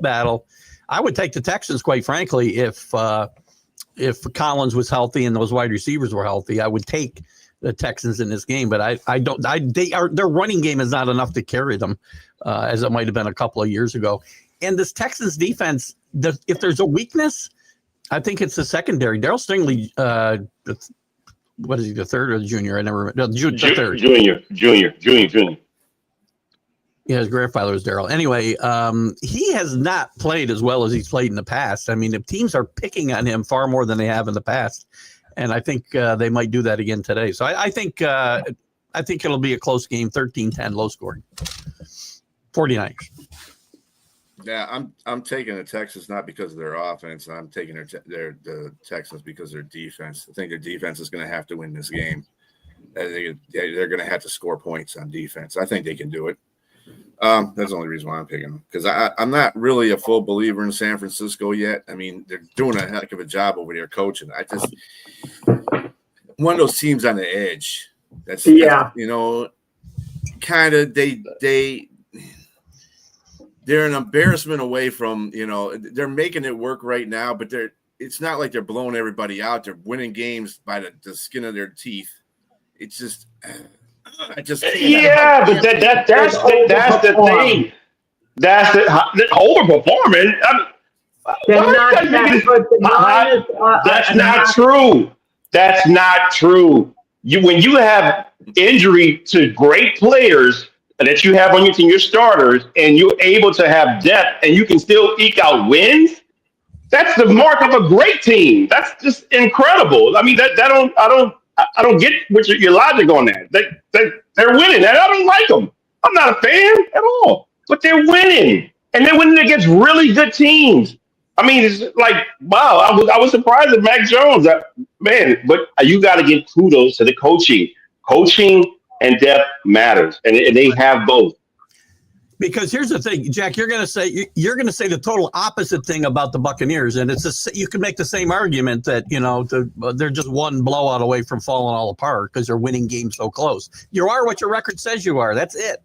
battle. I would take the Texans, quite frankly, if Collins was healthy and those wide receivers were healthy. I would take the Texans in this game, but their running game is not enough to carry them, as it might have been a couple of years ago. And this Texans defense, if there's a weakness, I think it's the secondary. Darryl Stingley, what is he, the third or the junior? I never remember. The third. Junior. Yeah, his grandfather was Darryl. Anyway, he has not played as well as he's played in the past. I mean, the teams are picking on him far more than they have in the past, and I think they might do that again today. So I think it'll be a close game, 13-10, low scoring. 49ers. Yeah, I'm taking the Texans not because of their offense. I'm taking the Texans because of their defense. I think their defense is going to have to win this game. They're going to have to score points on defense. I think they can do it. That's the only reason why I'm picking them, because I'm not really a full believer in San Francisco yet. I mean, they're doing a heck of a job over there coaching. One of those teams on the edge. That's kind of they're an embarrassment away from, they're making it work right now, but it's not like they're blowing everybody out. They're winning games by the skin of their teeth. It's just. I just can't. Yeah, but that's the thing. That's the overperforming. That's not true. That's not true. When you have injury to great players that you have on your team, your starters, and you're able to have depth, and you can still eke out wins. That's the mark of a great team. That's just incredible. I mean, I don't get your logic on that. They're winning, and I don't like them. I'm not a fan at all, but they're winning, and they're winning against really good teams. I mean, it's like, wow, I was surprised at Mac Jones. But you got to give kudos to the coaching. Coaching and depth matters, and they have both. Because here's the thing, Jack, you're going to say the total opposite thing about the Buccaneers, and you can make the same argument that they're just one blowout away from falling all apart because they're winning games so close. You are what your record says you are. That's it.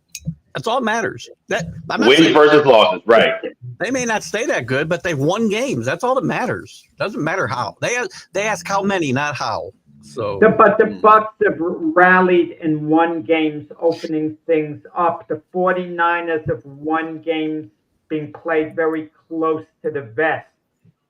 That's all that matters. Wins versus losses, right? They may not stay that good, but they've won games. That's all that matters. Doesn't matter how. They ask how many, not how. So, but the Bucs have rallied and won games, opening things up. The 49ers have won games being played very close to the vest,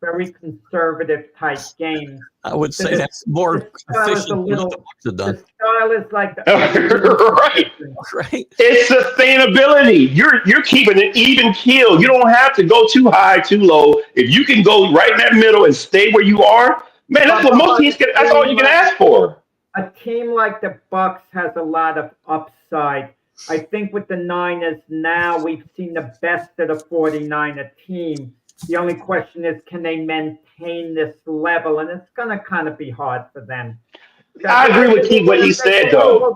very conservative type games. I would say that's more The style is efficient than what the Bucks have The done. style is like Right. Right? It's sustainability. You're keeping an even keel. You don't have to go too high, too low. If you can go right in that middle and stay where you are, man, that's what most teams can. That's all you can ask for. A team like the Bucks has a lot of upside. I think with the Niners now, we've seen the best of the 49er team. The only question is, can they maintain this level? And it's going to kind of be hard for them. I agree with Keith what he said, though.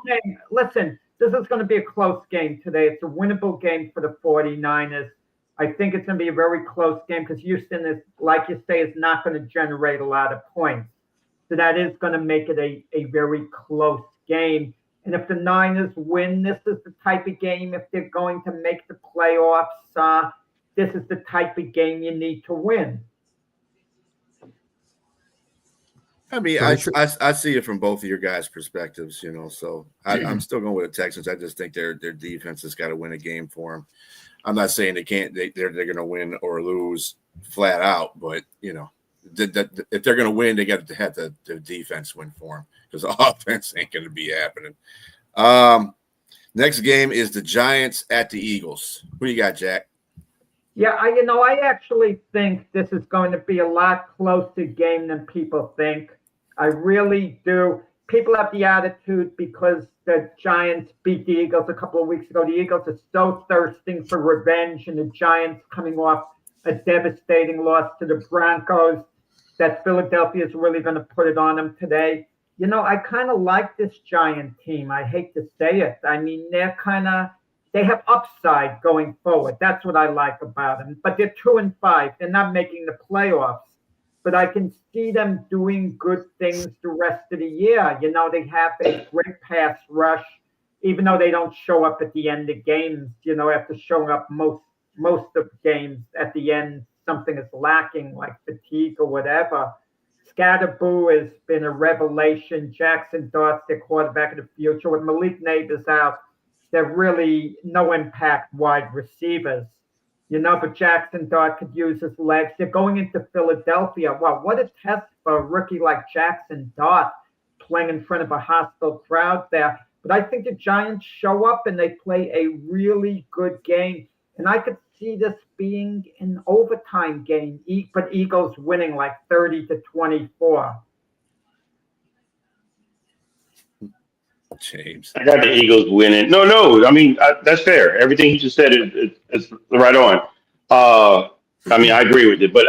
Listen, this is going to be a close game today. It's a winnable game for the 49ers. I think it's going to be a very close game because Houston is, like you say, is not going to generate a lot of points. So that is going to make it a very close game. And if the Niners win, this is the type of game, if they're going to make the playoffs, this is the type of game you need to win. I mean, I see it from both of your guys' perspectives, you know. So I'm still going with the Texans. I just think their defense has got to win a game for them. I'm not saying they can't. They're going to win or lose flat out, but you know, if they're going to win, they got to have the defense win for them because the offense ain't going to be happening. Next game is the Giants at the Eagles. Who you got, Jack? Yeah, I actually think this is going to be a lot closer game than people think. I really do. People have the attitude because the Giants beat the Eagles a couple of weeks ago. The Eagles are so thirsting for revenge, and the Giants coming off a devastating loss to the Broncos that Philadelphia is really going to put it on them today. You know, I kind of like this Giant team. I hate to say it. I mean, they have upside going forward. That's what I like about them. But they're 2-5. They're not making the playoffs. But I can see them doing good things the rest of the year. You know, they have a great pass rush, even though they don't show up at the end of games. You know, after showing up most of games, at the end, something is lacking, like fatigue or whatever. Scatterboo has been a revelation. Jackson Dart's their quarterback of the future. With Malik Neighbors out, they're really no impact wide receivers. You know, but Jackson Dart could use his legs. They're going into Philadelphia. Wow, what a test for a rookie like Jackson Dart playing in front of a hostile crowd there. But I think the Giants show up and they play a really good game. And I could see this being an overtime game, but Eagles winning like 30-24. James. I got the Eagles winning. No. I mean, that's fair. Everything you just said is right on. I mean, I agree with it, but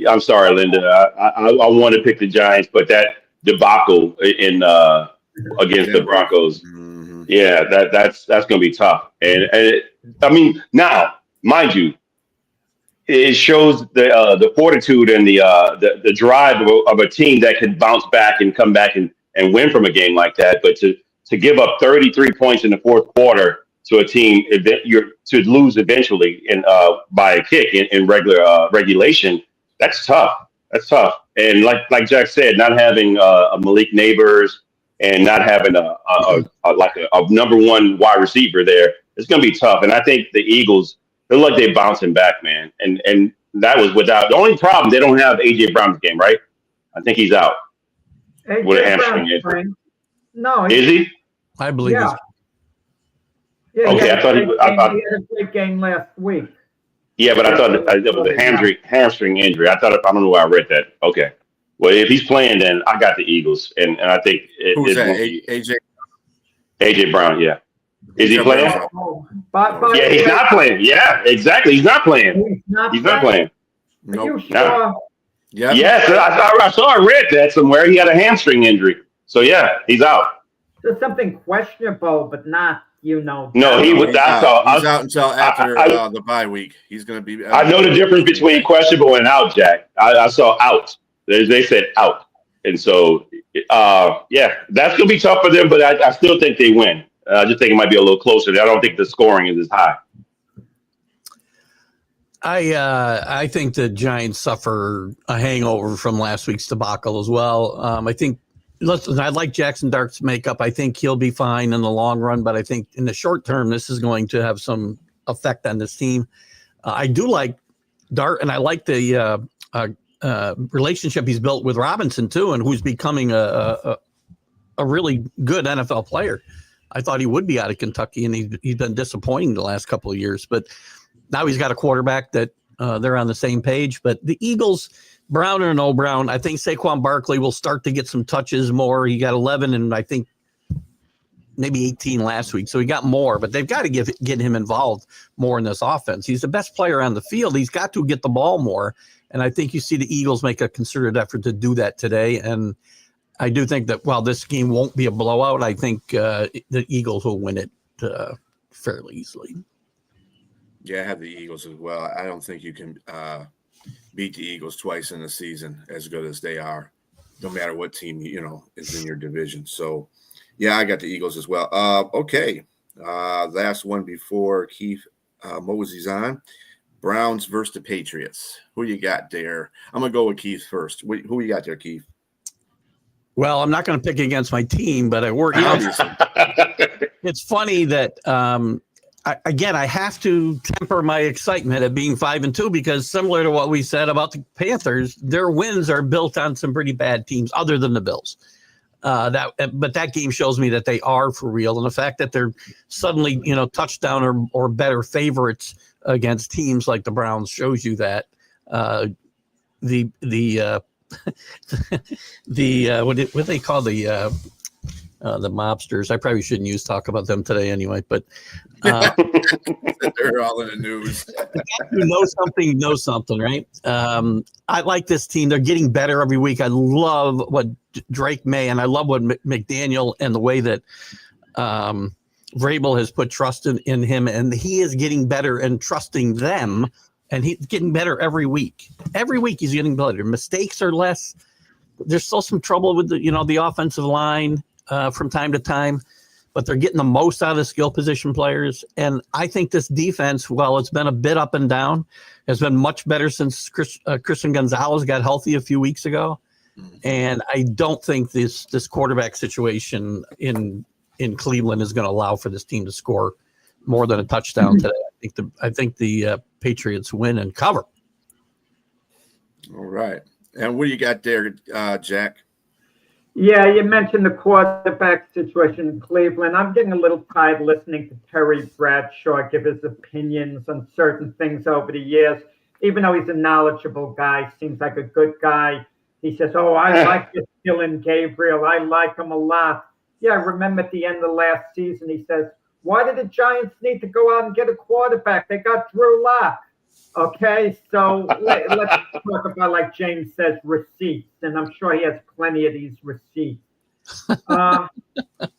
I'm sorry, Linda. I want to pick the Giants, but that debacle in against the Broncos, yeah, that's going to be tough. And I mean, now, mind you, it shows the fortitude and the drive of a team that can bounce back and come back and win from a game like that, but to give up 33 points in the fourth quarter to a team to lose eventually by a kick in regulation, that's tough. That's tough. And like Jack said, not having a Malik Neighbors and not having a number one wide receiver there, it's going to be tough. And I think the Eagles, they look like they're bouncing back, man. And that was without the only problem. They don't have A.J. Brown's game, right? I think he's out with a hamstring injury. No, is he? I believe yeah. he's Yeah, Okay, I thought he had a great game last week. Yeah, but I thought it was a hamstring injury. I don't know why I read that. Okay. Well, if he's playing, then I got the Eagles, and I think Who's that? AJ Brown. Yeah, is he playing? Yeah, he's not playing. Yeah, exactly. He's not playing. He's not playing. Nope. Are you sure? Yeah. Yes, I read that somewhere. He had a hamstring injury, so yeah, he's out. There's something questionable, but not, No, he was. He's out until after the bye week. He's going to be. I know the difference between questionable and out, Jack. I saw out. They said out, and so yeah, that's going to be tough for them. But I still think they win. I just think it might be a little closer. I don't think the scoring is as high. I think the Giants suffer a hangover from last week's debacle as well. I think. Listen, I like Jackson Dart's makeup. I think he'll be fine in the long run, but I think in the short term, this is going to have some effect on this team. I do like Dart, and I like the relationship he's built with Robinson too, and who's becoming a really good NFL player. I thought he would be out of Kentucky, and he's been disappointing the last couple of years. But now he's got a quarterback that they're on the same page. But the Eagles, Brown or no Brown, I think Saquon Barkley will start to get some touches more. He got 11, and I think maybe 18 last week, so he got more. But they've got to get him involved more in this offense. He's the best player on the field. He's got to get the ball more, and I think you see the Eagles make a concerted effort to do that today. And I do think that while this game won't be a blowout, I think the Eagles will win it fairly easily. Yeah, I have the Eagles as well. I don't think you can beat the Eagles twice in a season as good as they are, no matter what team is in your division. So, yeah, I got the Eagles as well. Okay, last one before Keith Mosey's on. Browns versus the Patriots. Who you got there? I'm gonna go with Keith first. Who you got there, Keith? Well, I'm not going to pick against my team, but I work. It's funny that I have to temper my excitement at being 5-2 because similar to what we said about the Panthers, their wins are built on some pretty bad teams, other than the Bills. But that game shows me that they are for real, and the fact that they're suddenly touchdown or better favorites against teams like the Browns shows you that what do they call the mobsters? I probably shouldn't talk about them today anyway, but they're all in the news. You know something, right? I like this team. They're getting better every week. I love what Drake May, and I love what McDaniel and the way that Vrabel has put trust in him, and he is getting better and trusting them. And he's getting better every week. Every week he's getting better. Mistakes are less. There's still some trouble with the offensive line from time to time, but they're getting the most out of the skill position players. And I think this defense, while it's been a bit up and down, has been much better since Christian Gonzalez got healthy a few weeks ago. And I don't think this quarterback situation in Cleveland is going to allow for this team to score more than a touchdown today. I think the Patriots win and cover. All right. And what do you got there, Jack? Yeah, you mentioned the quarterback situation in Cleveland. I'm getting a little tired listening to Terry Bradshaw give his opinions on certain things over the years. Even though he's a knowledgeable guy, seems like a good guy. He says, I like this Dylan Gabriel. I like him a lot. Yeah, I remember at the end of last season, he says, why did the Giants need to go out and get a quarterback? They got Drew Lock. Okay, so let's talk about, like James says, receipts. And I'm sure he has plenty of these receipts.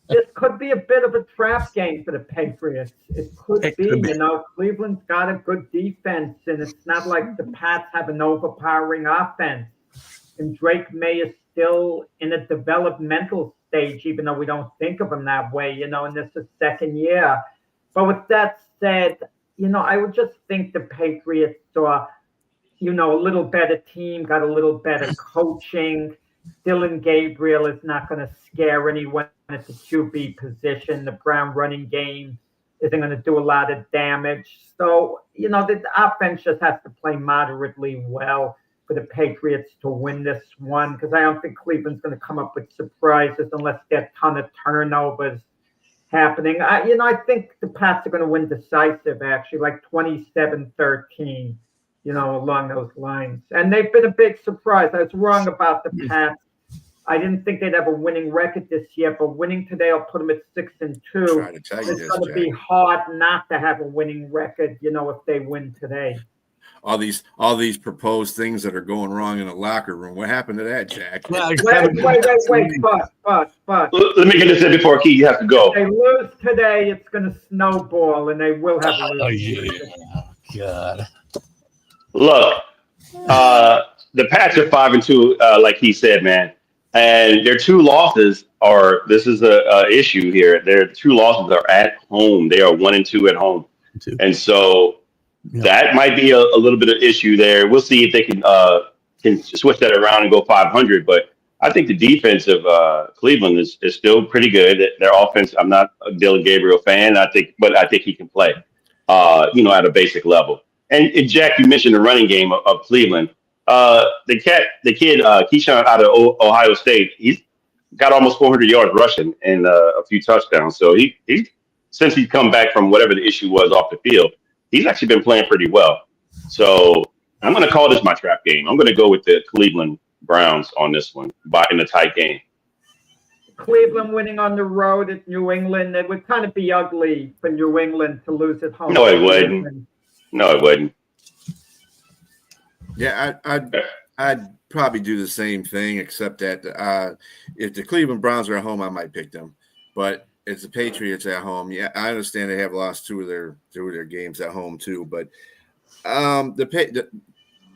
This could be a bit of a trap game for the Patriots. It could be. Cleveland's got a good defense, and it's not like the Pats have an overpowering offense. And Drake May is still in a developmental stage, even though we don't think of him that way, and this is second year. But with that said, I would just think the Patriots saw, a little better team, got a little better coaching. Dylan Gabriel is not going to scare anyone at the QB position. The Brown running game isn't going to do a lot of damage. So, the offense just has to play moderately well for the Patriots to win this one, because I don't think Cleveland's going to come up with surprises unless there are a ton of turnovers happening. I think the Pats are going to win decisive, actually, like 27-13, along those lines. And they've been a big surprise. I was wrong about the Pats. I didn't think they'd have a winning record this year, but winning today will put them at 6-2. It's going to be hard not to have a winning record, if they win today. All these proposed things that are going wrong in the locker room. What happened to that, Jack? Wait, but. Let me get this in before Keith, you have to go. If they lose today, it's going to snowball, and they will have a losing season. God. Look, the Pats are 5-2, like he said, man. And their two losses this is a issue here. Their two losses are at home. They are 1-2 at home. And so that might be a little bit of issue there. We'll see if they can switch that around and go 500. But I think the defense of Cleveland is still pretty good. Their offense, I'm not a Dylan Gabriel fan. I think he can play, at a basic level. And Jack, you mentioned the running game of Cleveland. The kid, Keyshawn out of Ohio State, he's got almost 400 yards rushing and a few touchdowns. So he since he's come back from whatever the issue was off the field, he's actually been playing pretty well. So I'm going to call this my trap game. I'm going to go with the Cleveland Browns on this one, but in a tight game. Cleveland winning on the road at New England. It would kind of be ugly for New England to lose at home. No, it wouldn't. No, it wouldn't. Yeah, I'd probably do the same thing, except that if the Cleveland Browns are at home, I might pick them. But it's the Patriots at home. Yeah, I understand they have lost two of their games at home too. But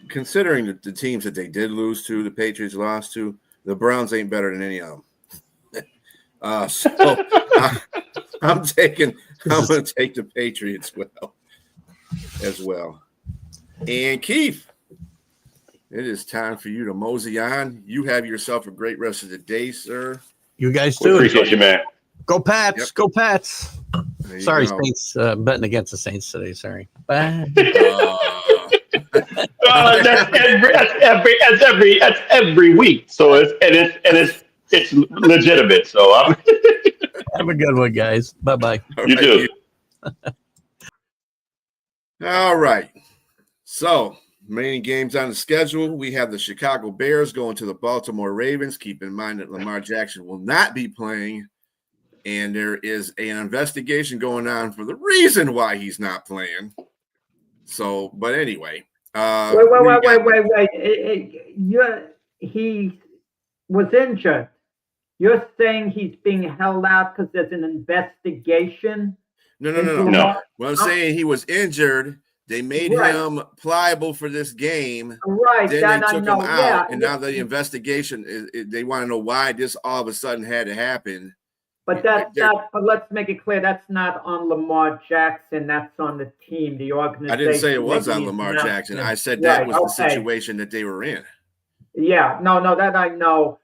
considering the teams that they did lose to, the Patriots lost to, the Browns ain't better than any of them. So I'm going to take the Patriots as well. And Keith, it is time for you to mosey on. You have yourself a great rest of the day, sir. You guys We too. appreciate you, man. Go Pats. Yep. Go Pats. There you Sorry, go. Saints. Betting against the Saints today. Sorry. Bye. That's every week. So it's legitimate. So Have a good one, guys. Bye-bye. All You right, too. All right. So, remaining games on the schedule, we have the Chicago Bears going to the Baltimore Ravens. Keep in mind that Lamar Jackson will not be playing, and there is an investigation going on for the reason why he's not playing. So, but anyway. Wait. He was injured. You're saying he's being held out because there's an investigation? No. Well, I'm saying he was injured. They made Right. him pliable for this game. Right, Then that they I took know. him out, and Yeah, now the investigation they want to know why this all of a sudden had to happen. but that's not. But let's make it clear that's not on Lamar Jackson. That's on the team, the organization. I didn't say it was on making Lamar these Jackson. I said Right, that was the okay. situation that they were in. Yeah, no, that I know.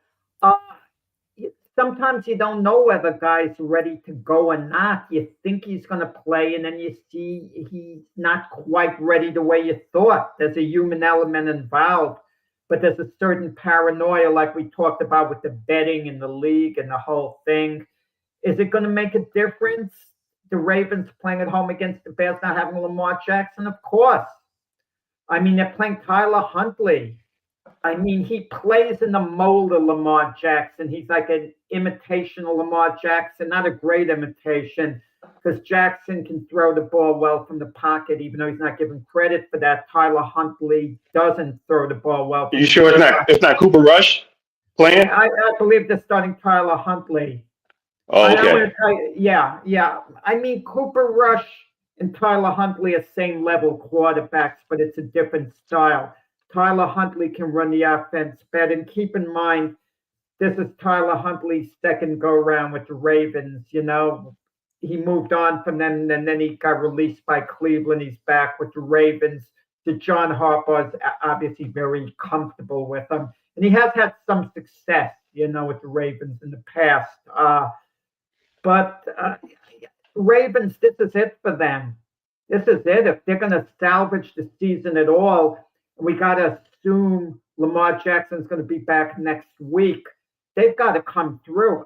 Sometimes you don't know whether guy's ready to go or not. You think he's going to play, and then you see he's not quite ready the way you thought. There's a human element involved, but there's a certain paranoia, like we talked about with the betting in the league and the whole thing. Is it going to make a difference? The Ravens playing at home against the Bears, not having Lamar Jackson? Of course. I mean, they're playing Tyler Huntley. I mean, he plays in the mold of Lamar Jackson. He's like an imitation of Lamar Jackson, not a great imitation, because Jackson can throw the ball well from the pocket, even though he's not given credit for that. Tyler Huntley doesn't throw the ball well. you sure it's not Cooper Rush playing? I believe they're starting Tyler Huntley. Oh, And I'm okay. gonna tell you, yeah. I mean, Cooper Rush and Tyler Huntley are same level quarterbacks, but it's a different style. Tyler Huntley can run the offense better. And keep in mind, this is Tyler Huntley's second go-round with the Ravens. You know, he moved on from them, and then he got released by Cleveland. He's back with the Ravens. The John Harbaugh is obviously very comfortable with him. And he has had some success, you know, with the Ravens in the past. But Ravens, this is it for them. This is it. If they're going to salvage the season at all, we got to assume Lamar Jackson's going to be back next week. They've got to come through.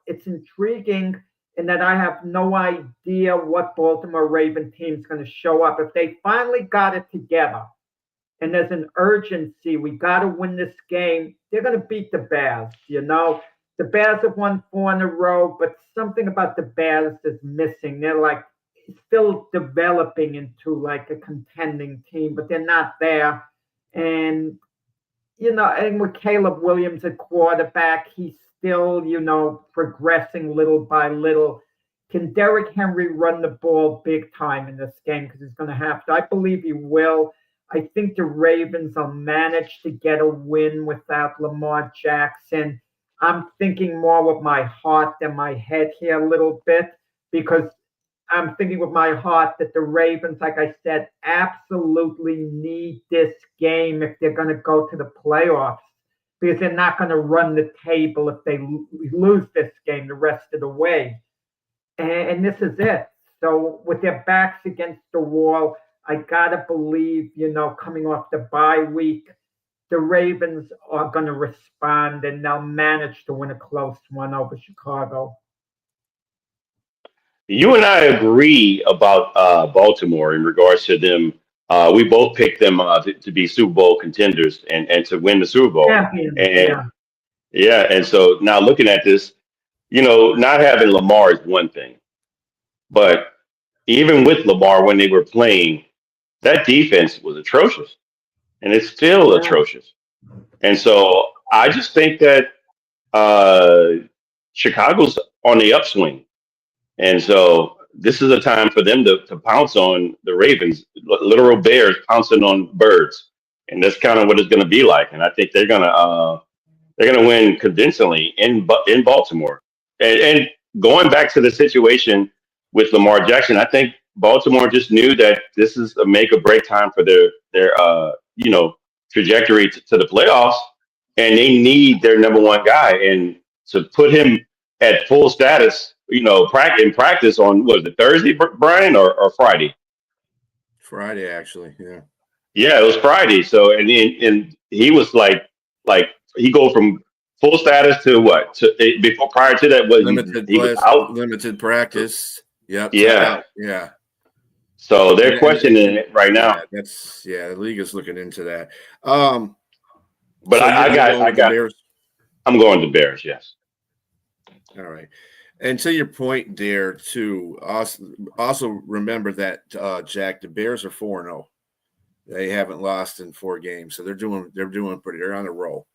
It's intriguing in that I have no idea what Baltimore Raven team's going to show up. If they finally got it together and there's an urgency, we got to win this game, they're going to beat the Bears, you know. The Bears have won 4 in a row, but something about the Bears is missing. They're like still developing into like a contending team, but they're not there. And, you know, and with Caleb Williams at quarterback, he's still, you know, progressing little by little. Can Derrick Henry run the ball big time in this game? Because he's going to have to. I believe he will. I think the Ravens will manage to get a win without Lamar Jackson. I'm thinking more with my heart than my head here a little bit, because I'm thinking with my heart that the Ravens, like I said, absolutely need this game if they're going to go to the playoffs, because they're not going to run the table if they lose this game the rest of the way. And this is it. So with their backs against the wall, I gotta believe, coming off the bye week, the Ravens are going to respond and they'll manage to win a close one over Chicago. You and I agree about Baltimore in regards to them. We both picked them to be Super Bowl contenders and to win the Super Bowl. Champions, And yeah. yeah, and so now looking at this, not having Lamar is one thing, but even with Lamar when they were playing, that defense was atrocious, and it's still Yeah. atrocious. And so I just think that Chicago's on the upswing. And so this is a time for them to pounce on the Ravens, literal bears pouncing on birds. And that's kind of what it's going to be like. And I think they're going to win convincingly in Baltimore. And going back to the situation with Lamar Jackson, I think Baltimore just knew that this is a make or break time for their trajectory to the playoffs, and they need their number one guy. And to put him at full status, in practice on, what was it, Thursday, Brian, or Friday? Friday, actually. Yeah. Yeah, it was Friday. So and he was like he go from full status to what? Before, prior to that, he was out. Limited practice. Yep. Yeah. Yeah. So they're questioning it right now. The league is looking into that. But so I got. Bears? I'm going to Bears. Yes. All right. And to your point there too, also remember that Jack, the Bears are 4-0. They haven't lost in 4 games, so they're doing pretty. They're on a roll.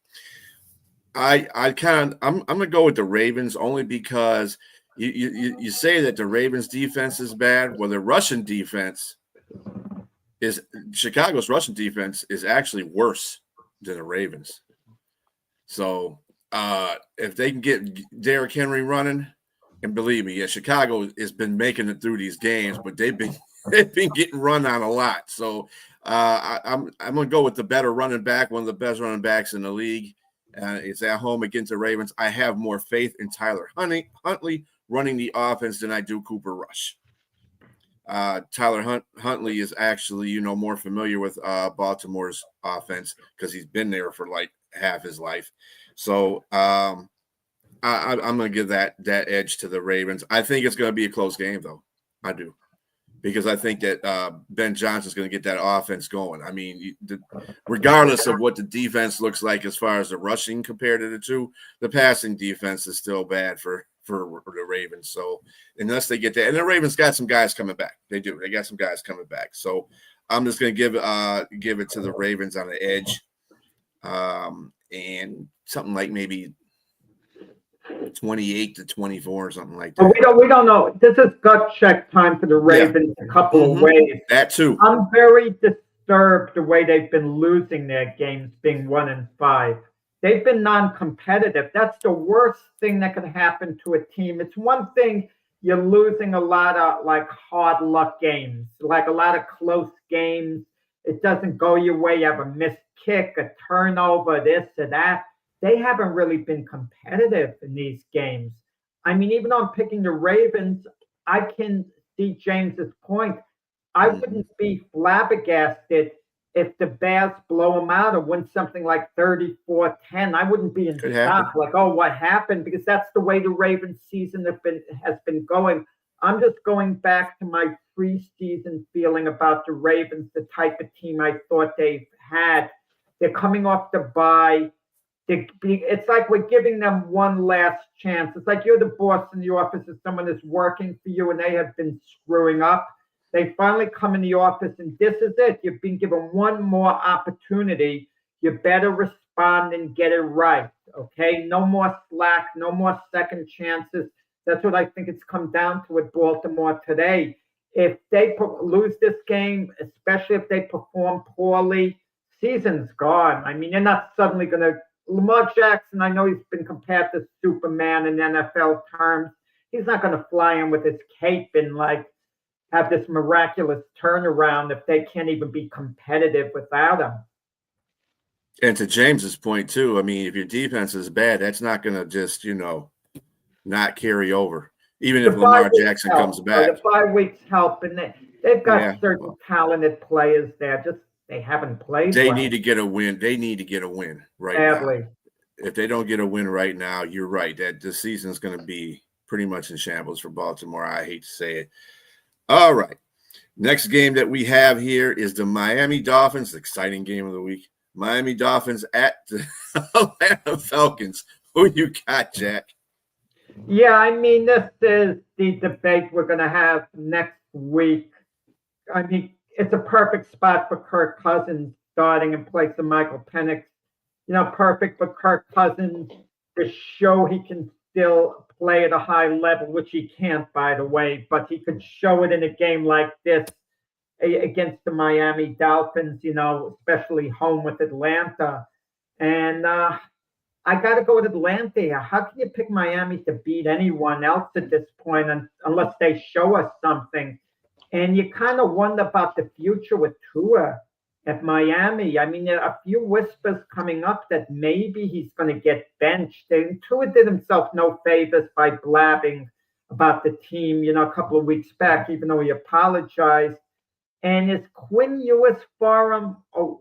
I'm gonna go with the Ravens only because you say that the Ravens defense is bad. Well, Chicago's rushing defense is actually worse than the Ravens. So if they can get Derrick Henry running, and believe me, Chicago has been making it through these games, but they've been getting run on a lot. So I'm gonna go with the better running back, one of the best running backs in the league. It's at home against the Ravens. I have more faith in Tyler Huntley running the offense than I do Cooper Rush. Tyler Huntley is actually, more familiar with Baltimore's offense because he's been there for like half his life. So I'm going to give that edge to the Ravens. I think it's going to be a close game, though. I do. Because I think that Ben Johnson's going to get that offense going. I mean, regardless of what the defense looks like as far as the rushing compared to the two, the passing defense is still bad for the Ravens. So unless they get that, and the Ravens got some guys coming back. They do. They got some guys coming back. So I'm just going to give it to the Ravens on the edge, and something like maybe 28-24 or something like that. We don't know. This is gut check time for the Ravens a couple of ways. That too. I'm very disturbed the way they've been losing their games, being 1-5. They've been non-competitive. That's the worst thing that can happen to a team. It's one thing you're losing a lot of like hard luck games, like a lot of close games. It doesn't go your way. You have a missed kick, a turnover, this or that. They haven't really been competitive in these games. I mean, even though I'm picking the Ravens, I can see James's point. I wouldn't be flabbergasted if the Bears blow them out or win something like 34-10. I wouldn't be in shock, like, oh, what happened? Because that's the way the Ravens season has been going. I'm just going back to my preseason feeling about the Ravens, the type of team I thought they've had. They're coming off the bye. It's like we're giving them one last chance. It's like you're the boss in the office of someone that's working for you and they have been screwing up. They finally come in the office and this is it. You've been given one more opportunity. You better respond and get it right, okay? No more slack, no more second chances. That's what I think it's come down to with Baltimore today. If they lose this game, especially if they perform poorly, season's gone. I mean, you're not suddenly going to Lamar Jackson, I know he's been compared to Superman in NFL terms. He's not going to fly in with his cape and like have this miraculous turnaround if they can't even be competitive without him. And to James's point too, I mean, if your defense is bad, that's not going to just, not carry over. Even if Lamar Jackson comes back. The 5 weeks help. And They've got Yeah. certain talented players there. Just they haven't played. They well, need to get a win. They need to get a win right now. badly. If they don't get a win right now, you're right. That this season is going to be pretty much in shambles for Baltimore. I hate to say it. All right. Next game that we have here is the Miami Dolphins, exciting game of the week. Miami Dolphins at the Atlanta Falcons. Who you got, Jack? Yeah, I mean, this is the debate we're going to have next week. I mean, it's a perfect spot for Kirk Cousins starting in place of Michael Penix. You know, perfect for Kirk Cousins to show he can still play at a high level, which he can't, by the way, but he could show it in a game like this against the Miami Dolphins, you know, especially home with Atlanta. And I got to go with Atlanta here. How can you pick Miami to beat anyone else at this point unless they show us something? And you kind of wonder about the future with Tua at Miami. I mean, there are a few whispers coming up that maybe he's going to get benched. And Tua did himself no favors by blabbing about the team, you know, a couple of weeks back, even though he apologized. And is Quinn Ewers for him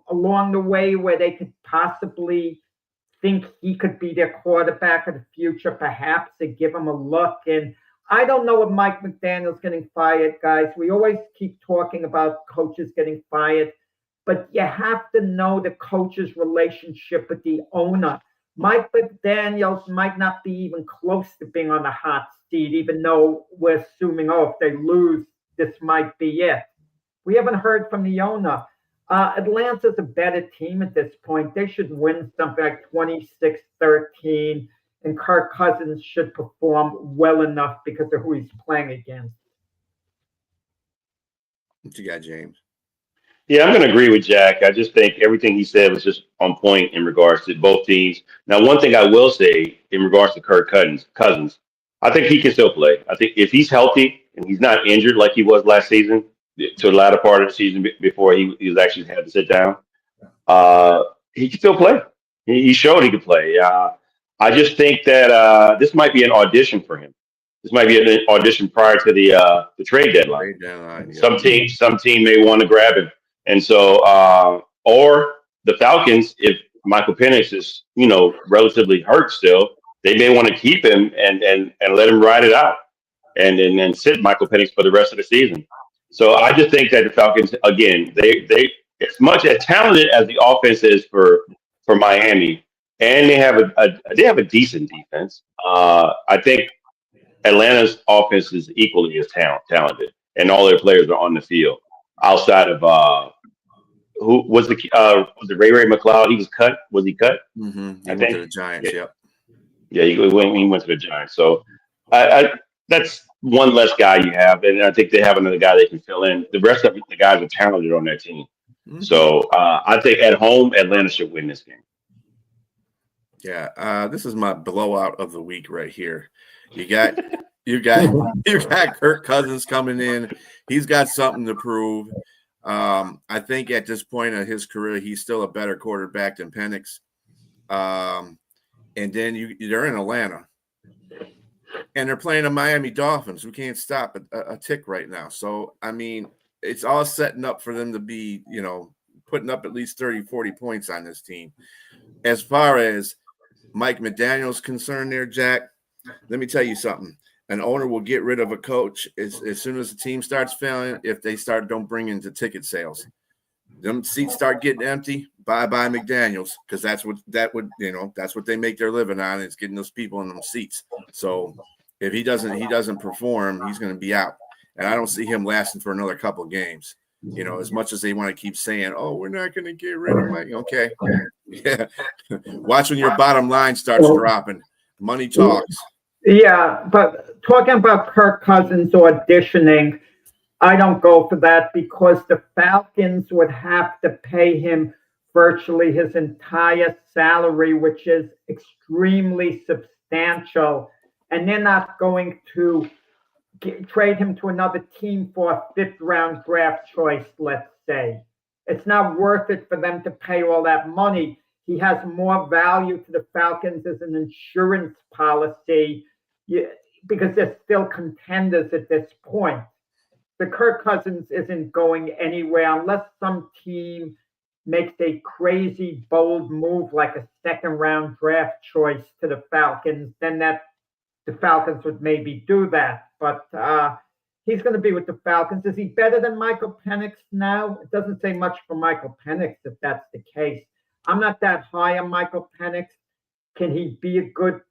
along the way where they could possibly think he could be their quarterback of the future, perhaps, to give him a look? And I don't know if Mike McDaniel's getting fired, guys. We always keep talking about coaches getting fired, but you have to know the coach's relationship with the owner. Mike McDaniels might not be even close to being on the hot seat, even though we're assuming, if they lose, this might be it. We haven't heard from the owner. Atlanta's a better team at this point. They should win something like 26-13, and Kirk Cousins should perform well enough because of who he's playing against. What you got, James? Yeah, I'm going to agree with Jack. I just think everything he said was just on point in regards to both teams. Now, one thing I will say in regards to Kirk Cousins, I think he can still play. I think if he's healthy and he's not injured like he was last season, to the latter part of the season before he was actually had to sit down, he can still play. He showed he could play. I just think that this might be an audition for him. This might be an audition prior to the trade deadline. Yeah. Some team may want to grab him, and so or the Falcons, if Michael Penix is relatively hurt still, they may want to keep him and let him ride it out, and then sit Michael Penix for the rest of the season. So I just think that the Falcons, again, they as much as talented as the offense is for Miami, and they have a decent defense. I think Atlanta's offense is equally as talented, and all their players are on the field. Outside of who was it Ray McLeod? He was cut. Was he cut? Mm-hmm. He I went think to the Giants. Yep. Yeah, he went to the Giants. So that's one less guy you have, and I think they have another guy they can fill in. The rest of the guys are talented on that team. Mm-hmm. So I think at home, Atlanta should win this game. Yeah, this is my blowout of the week right here. You got Kirk Cousins coming in. He's got something to prove. I think at this point of his career, he's still a better quarterback than Penix. And then they're in Atlanta. And they're playing the Miami Dolphins, who can't stop a tick right now. So, I mean, it's all setting up for them to be, putting up at least 30, 40 points on this team. As far as Mike McDaniel's concerned there, Jack, let me tell you something. An owner will get rid of a coach as soon as the team starts failing if they don't bring into ticket sales. Them seats start getting empty, bye-bye McDaniels, because that's what they make their living on, is getting those people in them seats. So if he doesn't perform, he's going to be out. And I don't see him lasting for another couple of games. As much as they want to keep saying, we're not going to get rid of Mike. Okay. Yeah. Watch when your bottom line starts dropping. Money talks. Yeah, but talking about Kirk Cousins auditioning, I don't go for that because the Falcons would have to pay him virtually his entire salary, which is extremely substantial. And they're not going to trade him to another team for a fifth-round draft choice, let's say. It's not worth it for them to pay all that money. He has more value to the Falcons as an insurance policy because they're still contenders at this point. the Kirk Cousins isn't going anywhere unless some team makes a crazy bold move like a second round draft choice to the Falcons. Then the Falcons would maybe do that. But he's going to be with the Falcons. Is he better than Michael Penix now? It doesn't say much for Michael Penix if that's the case. I'm not that high on Michael Penix. Can he be a good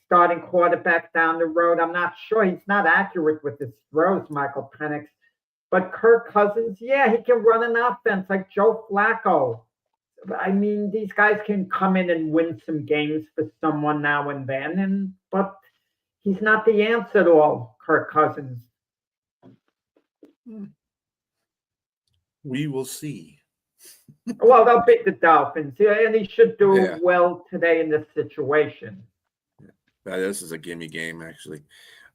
starting quarterback down the road? I'm not sure. He's not accurate with his throws, Michael Penix. But Kirk Cousins, yeah, he can run an offense like Joe Flacco. I mean, these guys can come in and win some games for someone now and then, but he's not the answer to all, Kirk Cousins. We will see. Well, they'll beat the Dolphins, and he should do well today in this situation. Yeah, this is a gimme game, actually.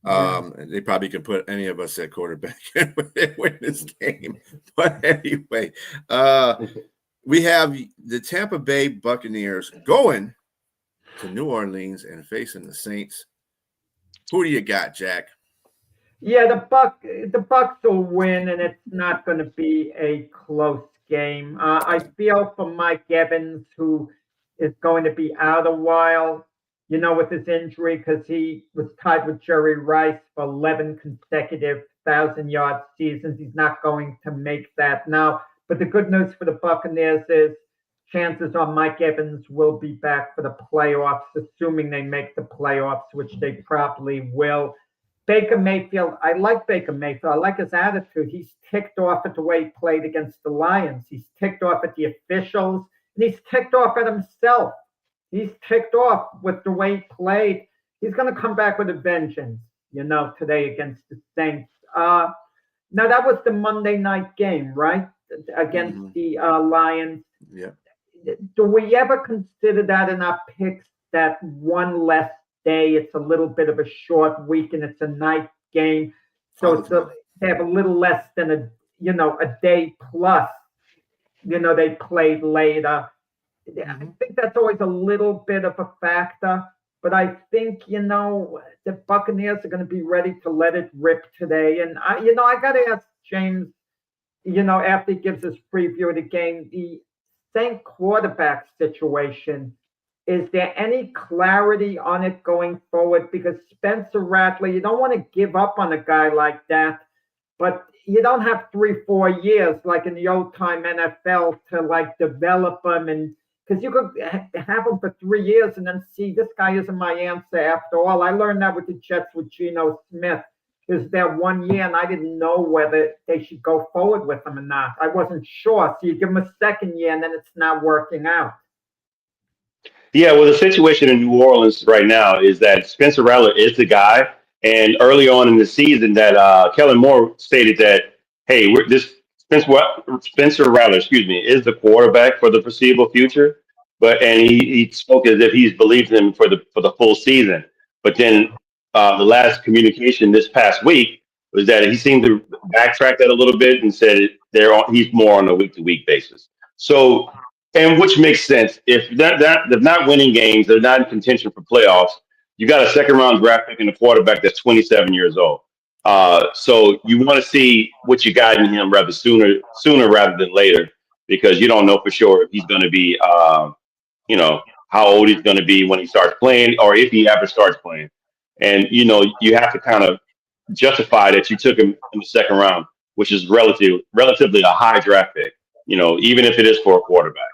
Yeah. They probably could put any of us at quarterback and win this game. But anyway, we have the Tampa Bay Buccaneers going to New Orleans and facing the Saints. Who do you got, Jack? Yeah, the Bucs will win, and it's not going to be a close game. I feel for Mike Evans, who is going to be out a while, with his injury, because he was tied with Jerry Rice for 11 consecutive 1,000-yard seasons. He's not going to make that now. But the good news for the Buccaneers is chances are Mike Evans will be back for the playoffs, assuming they make the playoffs, which they probably will. Baker Mayfield, I like Baker Mayfield. I like his attitude. He's ticked off at the way he played against the Lions. He's ticked off at the officials, and he's ticked off at himself. He's ticked off with the way he played. He's going to come back with a vengeance, today against the Saints. Now, that was the Monday night game, right? Against the Lions. Yeah. Do we ever consider that in our picks, that one less day? It's a little bit of a short week, and it's a night game. So they have a little less than a day plus, they played later. I think that's always a little bit of a factor, but I think, the Buccaneers are going to be ready to let it rip today. And I got to ask James, after he gives his preview of the game, the Saint quarterback situation, is there any clarity on it going forward? Because Spencer Rattler, you don't want to give up on a guy like that, but you don't have 3-4 years like in the old time NFL to develop him, and because you could have him for 3 years and then see this guy isn't my answer after all. I learned that with the Jets with Geno Smith. He was there 1 year, and I didn't know whether they should go forward with him or not. I wasn't sure. So you give him a second year, and then it's not working out. Yeah, well, the situation in New Orleans right now is that Spencer Rattler is the guy. And early on in the season, that Kellen Moore stated that, hey, Spencer Rattler, is the quarterback for the foreseeable future. And he spoke as if he's believed him for the full season. But then the last communication this past week was that he seemed to backtrack that a little bit and said he's more on a week-to-week basis. So, and which makes sense. If they're not winning games, they're not in contention for playoffs, you got a second-round draft pick and a quarterback that's 27 years old. So you want to see what you got in him rather sooner rather than later, because you don't know for sure if he's going to be, how old he's going to be when he starts playing, or if he ever starts playing. And, you have to kind of justify that you took him in the second round, which is relatively a high draft pick, even if it is for a quarterback.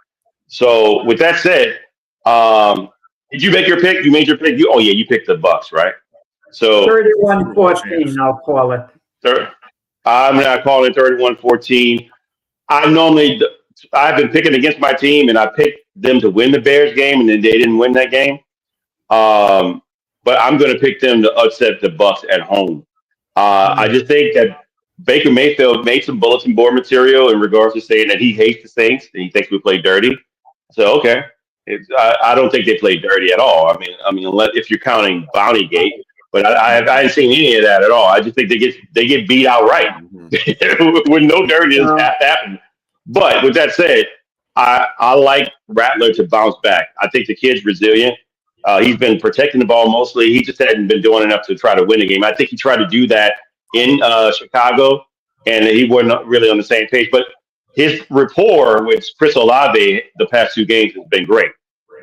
So with that said, did you make your pick? You made your pick? You picked the Bucs, right? So 31-14, I'll call it. I'm not calling it 31-14. I've been picking against my team, and I picked them to win the Bears game, and then they didn't win that game. But I'm going to pick them to upset the Bucs at home. I just think that Baker Mayfield made some bulletin board material in regards to saying that he hates the Saints and he thinks we play dirty. So, okay. I don't think they play dirty at all. I mean, unless if you're counting Bountygate, but I haven't seen any of that at all. I just think they get beat outright with no dirtiness happening. But with that said, I like Rattler to bounce back. I think the kid's resilient. He's been protecting the ball mostly. He just hadn't been doing enough to try to win the game. I think he tried to do that in Chicago, and he wasn't really on the same page. But his rapport with Chris Olave the past 2 games has been great.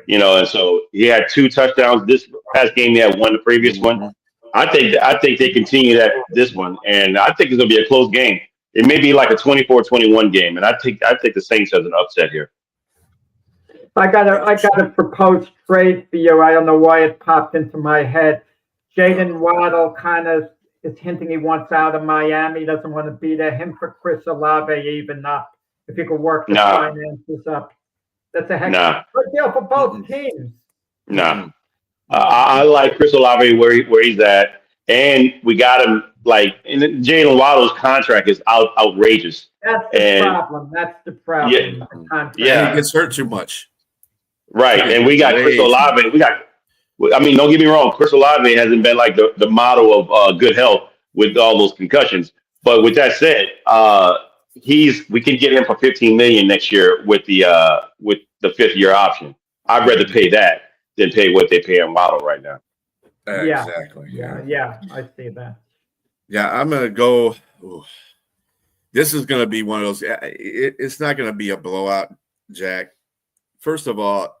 And so he had 2 touchdowns this past game. He had 1 the previous one. I think they continue that this one, and I think it's gonna be a close game. It may be like a 24-21 game, and I think the Saints has an upset here. I got a proposed trade for you. I don't know why it popped into my head. Jaden Waddle kind of is hinting he wants out of Miami. He doesn't want to be there. Him for Chris Olave even up. If you could work the finances up. That's a heck of a good deal for both teams. No. I like Chris Olave where he's at. And we got him and Jalen Waddle's contract is outrageous. That's the problem. That's the problem. Yeah. He gets hurt too much. Right. And we got Chris Olave. Don't get me wrong. Chris Olave hasn't been like the model of good health with all those concussions. But with that said, we can get him for $15 million next year with the 5th-year option. I'd rather pay that than pay what they pay on Waddle right now. Exactly. Yeah, I see that. Yeah, I'm gonna go. This is gonna be one of those. It's not gonna be a blowout, Jack. First of all,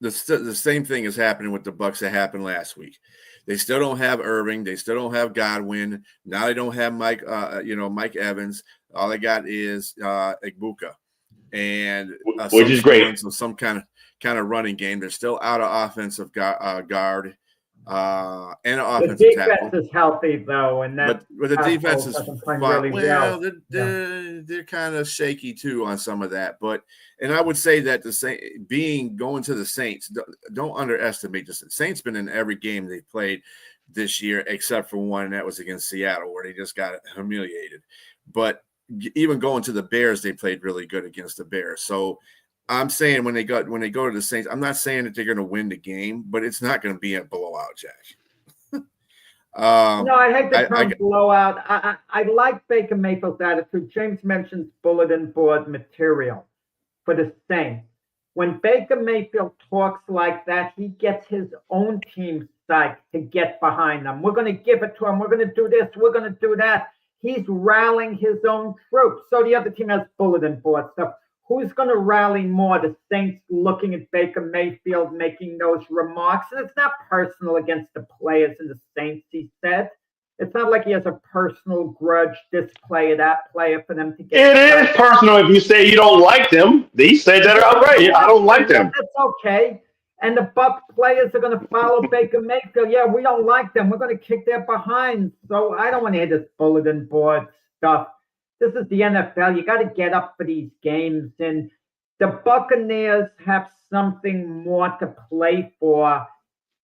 the same thing is happening with the Bucs that happened last week. They still don't have Irving. They still don't have Godwin. Now they don't have Mike Evans. All they got is Igbuka, and which is great. So some kind of running game. They're still out of offensive guard. And an offensive the defense tackle is healthy though, and that but the defense is fine. Really well. They're kind of shaky too on some of that. And I would say that going to the Saints, don't underestimate this. Saints been in every game they played this year except for one, and that was against Seattle, where they just got humiliated. But even going to the Bears, they played really good against the Bears. So I'm saying when they go to the Saints, I'm not saying that they're going to win the game, but it's not going to be a blowout, Jack. No, I hate the term blowout. I like Baker Mayfield's attitude. James mentions bulletin board material for the Saints. When Baker Mayfield talks like that, he gets his own team psyched to get behind them. We're going to give it to him. We're going to do this. We're going to do that. He's rallying his own troops. So the other team has bulletin board stuff. Who's going to rally more? The Saints looking at Baker Mayfield making those remarks. And it's not personal against the players and the Saints, he said. It's not like he has a personal grudge, this player, that player, for them to get. It is personal if you say you don't like them. They said that outright. I don't like them. That's okay. And the Bucs players are going to follow Baker Mayfield. Yeah, we don't like them. We're going to kick their behinds. So I don't want to hear this bulletin board stuff. This is the NFL. You got to get up for these games. And the Buccaneers have something more to play for,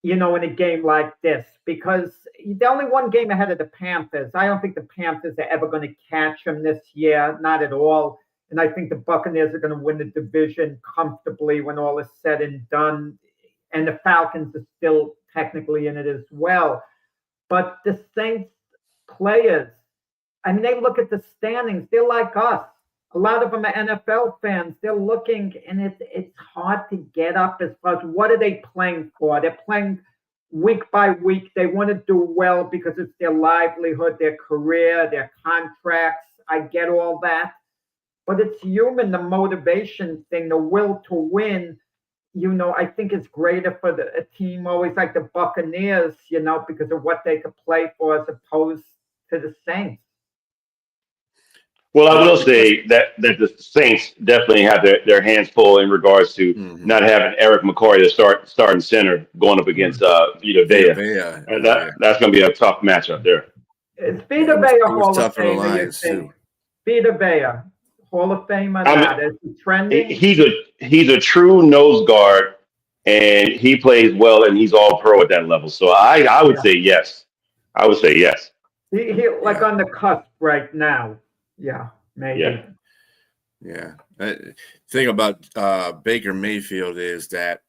in a game like this, because they're only one game ahead of the Panthers. I don't think the Panthers are ever going to catch them this year, not at all. And I think the Buccaneers are going to win the division comfortably when all is said and done. And the Falcons are still technically in it as well. But the Saints players, they look at the standings. They're like us. A lot of them are NFL fans. They're looking, and it's hard to get up as far as what are they playing for? They're playing week by week. They want to do well because it's their livelihood, their career, their contracts. I get all that. But it's human, the motivation thing, the will to win, I think is greater for a team always like the Buccaneers, because of what they could play for as opposed to the Saints. Well, I will say that the Saints definitely have their hands full in regards to not having Eric McCoy to starting center going up against Vita Vea. And that's going to be a tough matchup there. It's Vita Vea Hall of Fame. Vita Vea Hall of Fame or not? Is he trending? He's a true nose guard, and he plays well, and he's all pro at that level. So I would say yes. I would say yes. He on the cusp right now. Yeah, maybe. Yeah. The thing about Baker Mayfield is that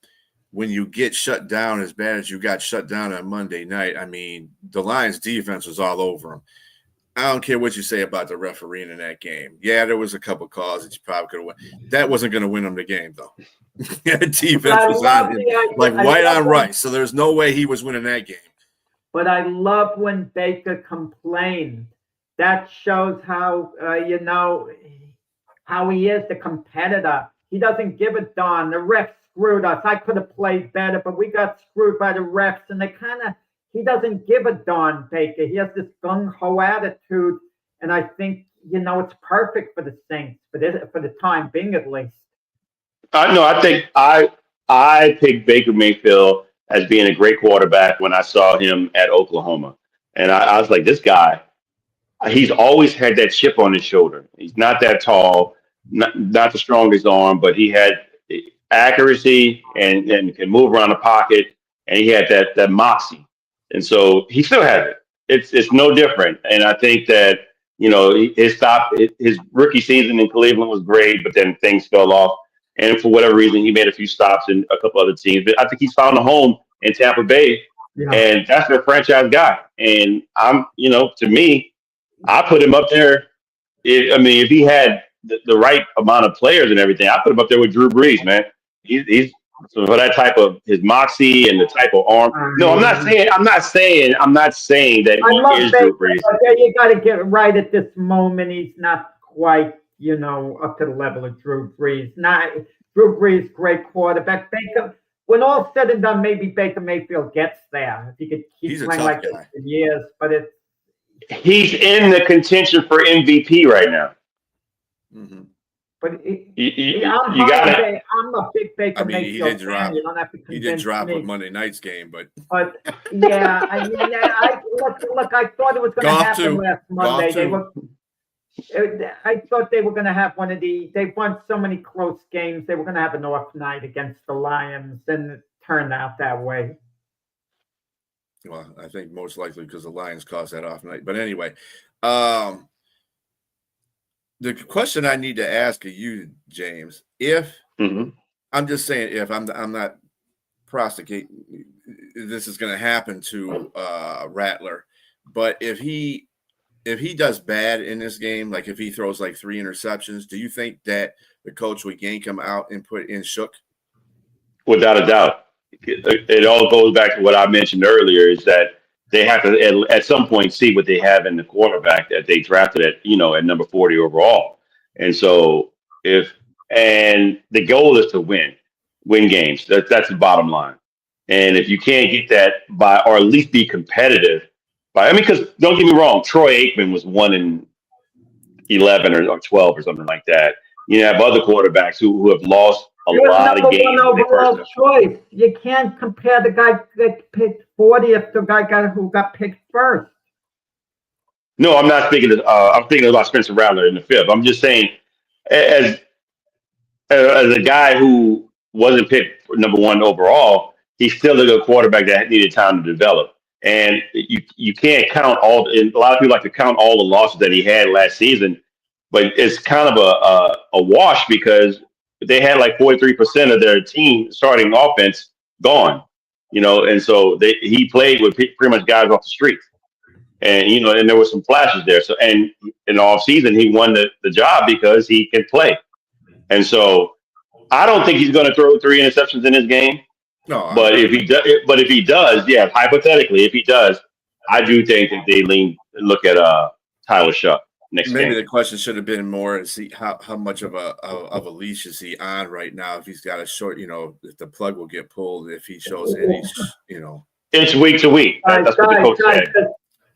when you get shut down as bad as you got shut down on Monday night, the Lions defense was all over him. I don't care what you say about the refereeing in that game. Yeah, there was a couple calls that you probably could have won. That wasn't going to win them the game, though. Defense was on him, white on rice. So there's no way he was winning that game. But I love when Baker complained that shows how how he is the competitor. He doesn't give a darn. The refs screwed us. I could have played better, but we got screwed by the refs, and he doesn't give a darn, Baker. He has this gung ho attitude, and I think it's perfect for the Saints for the time being, at least. I think I picked Baker Mayfield as being a great quarterback when I saw him at Oklahoma, and I was like, this guy. He's always had that chip on his shoulder. He's not that tall, not the strongest arm, but he had accuracy and can move around the pocket, and he had that moxie. And so he still has it. It's no different. And I think that his rookie season in Cleveland was great, but then things fell off. And for whatever reason, he made a few stops in a couple other teams. But I think he's found a home in Tampa Bay, and that's their franchise guy. And to me, I put him up there. If he had the right amount of players and everything, I put him up there with Drew Brees, man. He's for that type of his moxie and the type of arm. No, I'm not saying that he is Drew Brees. You got to get it right at this moment. He's not quite, up to the level of Drew Brees. Drew Brees, great quarterback. Baker, when all's said and done, maybe Baker Mayfield gets there if he could keep playing like this for years. But he's in the contention for MVP right now. Mm-hmm. But I'm a big Baker Mayfield fan. You don't have to convince me. He did drop a Monday night's game, but yeah, I thought it was going to happen last Monday. I thought they were going to have one of they've won so many close games. They were going to have an off night against the Lions, and it turned out that way. Well, I think most likely because the Lions caused that off night. But anyway, the question I need to ask of you, James, if I'm just saying, if I'm not prosecuting, this is going to happen to Rattler, but if he does bad in this game, like if he throws like 3 interceptions, do you think that the coach would yank him out and put in Shook? Without a doubt. It all goes back to what I mentioned earlier, is that they have to at some point see what they have in the quarterback that they drafted at number 40 overall. And so and the goal is to win games. That's the bottom line. And if you can't get that or at least be competitive because don't get me wrong, Troy Aikman was 1-11 or 12 or something like that. You have other quarterbacks who have lost a lot of games. Overall choice. You can't compare the guy that picked 40th to the guy who got picked first. No, I'm not speaking. I'm thinking about Spencer Rattler in the 5th. I'm just saying, as a guy who wasn't picked for number 1 overall, he's still a good quarterback that needed time to develop. And you can't count all. And a lot of people like to count all the losses that he had last season, but it's kind of a wash because they had like 43% of their team starting offense gone, and so he played with pretty much guys off the street, and and there were some flashes there. So and in the off season he won the job because he can play, and so I don't think he's going to throw 3 interceptions in this game. No, but if he does, yeah, hypothetically, if he does, I do think that they look at Tyler Shough. Maybe the question should have been more to see how much of a leash is he on right now. If he's got a short, if the plug will get pulled, if he shows any, It's week to week. That's what the coach said.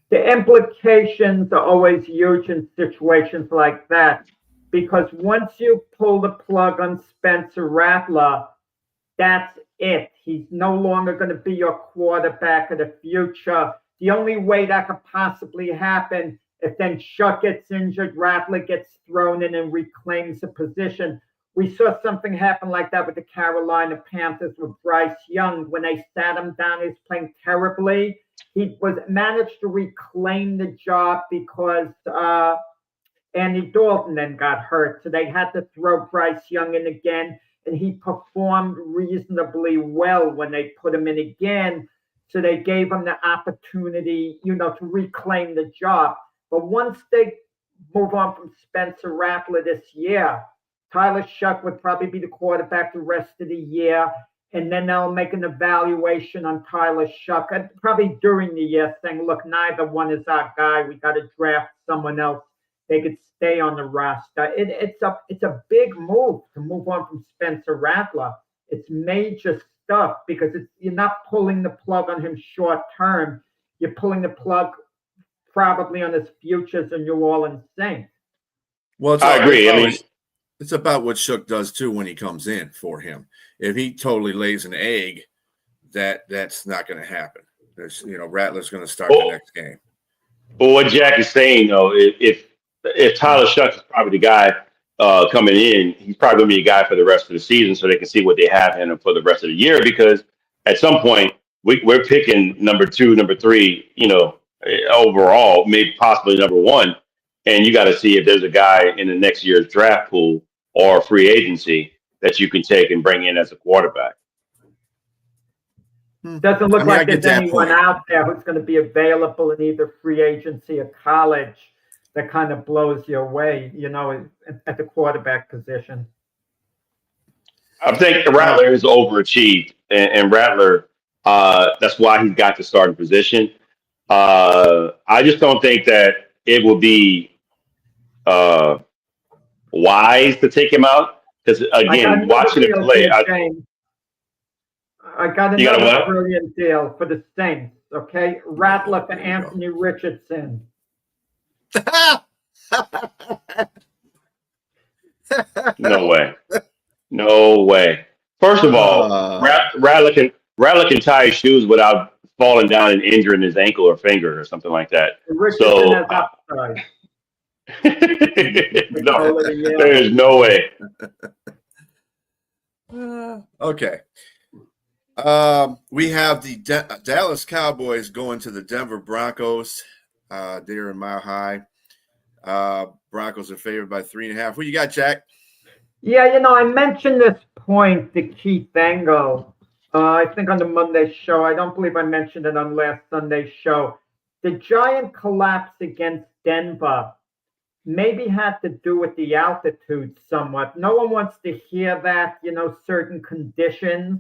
The implications are always huge in situations like that, because once you pull the plug on Spencer Rattler, that's it. He's no longer going to be your quarterback of the future. The only way that could possibly happen if then Shough gets injured, Rattler gets thrown in and reclaims the position. We saw something happen like that with the Carolina Panthers with Bryce Young. When they sat him down, he was playing terribly. He managed to reclaim the job because Andy Dalton then got hurt. So they had to throw Bryce Young in again, and he performed reasonably well when they put him in again. So they gave him the opportunity, to reclaim the job. But once they move on from Spencer Rattler this year, Tyler Shough would probably be the quarterback the rest of the year. and then they'll make an evaluation on Tyler Shuck, probably during the year, saying, look, neither one is our guy. We got to draft someone else. They could stay on the roster. It's a big move to move on from Spencer Rattler. It's major stuff because you're not pulling the plug on him short term. You're pulling the plug probably on his futures in New Orleans Saints. Well, I agree. It's about what Shook does too when he comes in for him. If he totally lays an egg, that's not going to happen. Rattler's going to start the next game. Well, what Jack is saying though, if Tyler Shuck is probably the guy coming in, he's probably going to be a guy for the rest of the season, so they can see what they have in him for the rest of the year. Because at some point we're picking number 2, number 3, overall, maybe possibly number 1, and you got to see if there's a guy in the next year's draft pool or free agency that you can take and bring in as a quarterback. Doesn't look like there's anyone out there who's going to be available in either free agency or college that kind of blows you away, at the quarterback position. I think Rattler has overachieved, and Rattler, that's why he's got the starting position. I just don't think that it would be wise to take him out because, again, watching him play, I got another brilliant deal for the Saints. Okay, Rattler for Anthony Richardson. No way. First of all, Rattler can tie his shoes without falling down and injuring his ankle or finger or something like that. Richardson has upside. No, there is no way. Okay. We have the Dallas Cowboys going to the Denver Broncos. They're in Mile High. Broncos are favored by 3.5. Who you got, Jack? Yeah, I mentioned this point to Keith Engel, I think on the Monday show. I don't believe I mentioned it on last Sunday's show. The giant collapse against Denver maybe had to do with the altitude somewhat. No one wants to hear that, certain conditions,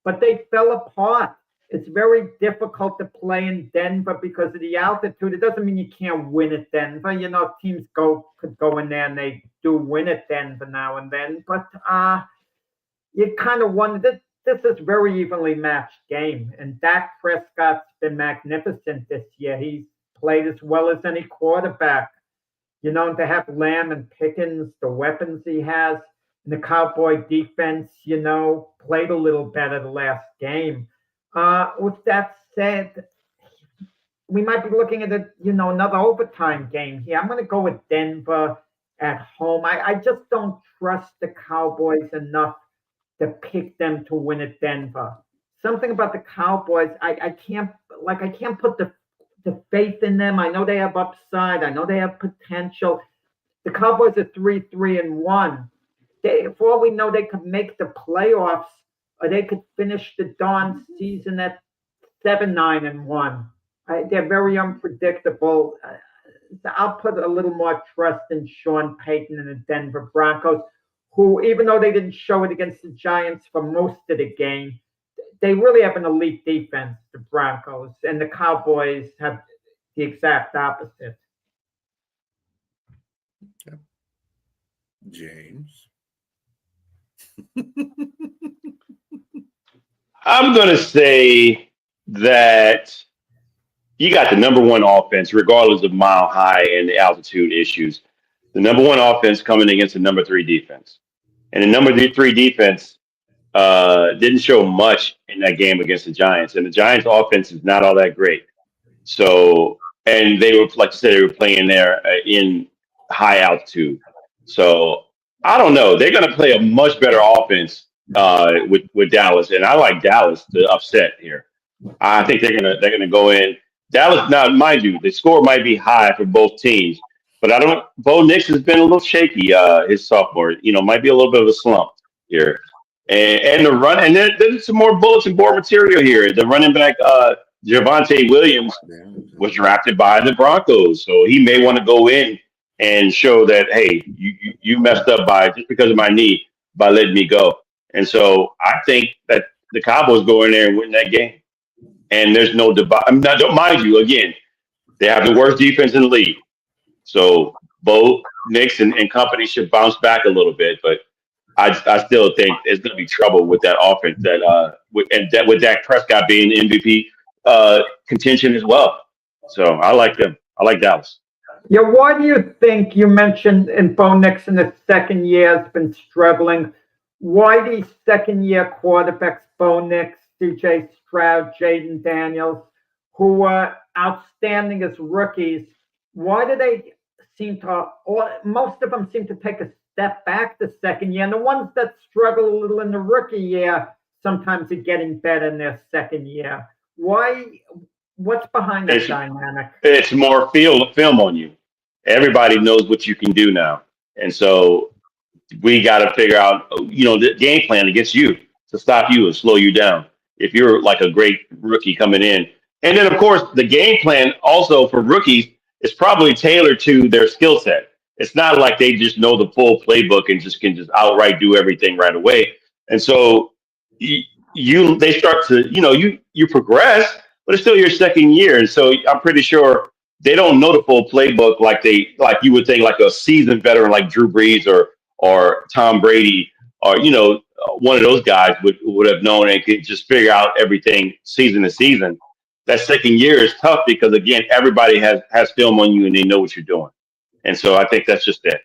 but they fell apart. It's very difficult to play in Denver because of the altitude. It doesn't mean you can't win at Denver. Teams could go in there and they do win at Denver now and then. But you kind of wonder, this is a very evenly matched game. And Dak Prescott's been magnificent this year. He's played as well as any quarterback. And to have Lamb and Pickens, the weapons he has, and the Cowboy defense, played a little better the last game. With that said, we might be looking at another overtime game here. I'm going to go with Denver at home. I just don't trust the Cowboys enough to pick them to win at Denver. Something about the Cowboys, I can't put the faith in them. I know they have upside. I know they have potential. The Cowboys are 3-1. For all we know, they could make the playoffs, or they could finish the darn season at 7-9-1. They're very unpredictable. I'll put a little more trust in Sean Payton and the Denver Broncos, who, even though they didn't show it against the Giants for most of the game, they really have an elite defense, the Broncos, and the Cowboys have the exact opposite. James. I'm going to say that you got the number 1 offense, regardless of Mile High and the altitude issues. The number 1 offense coming against the number 3 defense. And the number 3 defense didn't show much in that game against the Giants. And the Giants' offense is not all that great. So, and they were, like I said, they were playing there in high altitude. So, I don't know. They're going to play a much better offense with Dallas, and I like Dallas to upset here. I think they're gonna go in. Dallas, now mind you, the score might be high for both teams, but I don't. Bo Nix has been a little shaky his sophomore. Might be a little bit of a slump here, and the run, and there's some more bulletin board material here. The running back Javonte Williams was drafted by the Broncos, so he may want to go in and show that, hey, you messed up just because of my knee by letting me go. And so I think that the Cowboys go in there and win that game. And there's no debate. Now, don't mind you, again, they have the worst defense in the league. So Bo Nix and company should bounce back a little bit, but I still think there's going to be trouble with that offense with Dak Prescott being MVP contention as well. So I like them. I like Dallas. Yeah, why do you think you mentioned in Bo Nix in his second year has been struggling? Why these second-year quarterbacks, Bo Nix, C.J. Stroud, Jaden Daniels, who were outstanding as rookies, why do they seem to, or most of them seem to take a step back the second year? And the ones that struggle a little in the rookie year sometimes are getting better in their second year. Why? What's behind that dynamic? It's more film on you. Everybody knows what you can do now. And so we got to figure out, the game plan against you to stop you and slow you down if you're like a great rookie coming in. And then, of course, the game plan also for rookies is probably tailored to their skill set. It's not like they just know the full playbook and can just outright do everything right away. And so they start to, you progress, but it's still your second year. And so I'm pretty sure they don't know the full playbook like you would think like a seasoned veteran like Drew Brees or Tom Brady or, one of those guys would have known and could just figure out everything season to season. That second year is tough because, again, everybody has film on you and they know what you're doing. And so I think that's just it.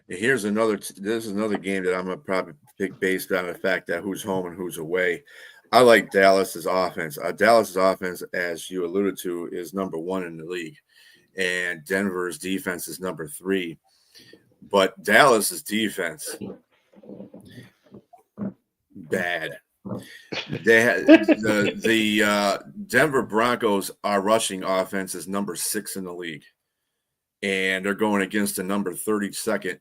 This is another game that I'm going to probably pick based on the fact that who's home and who's away. I like Dallas's offense. Dallas's offense, as you alluded to, is number 1 in the league. And Denver's defense is number 3. But Dallas's defense, bad. They had the Denver Broncos, our rushing offense is number 6 in the league. And they're going against the number 32nd.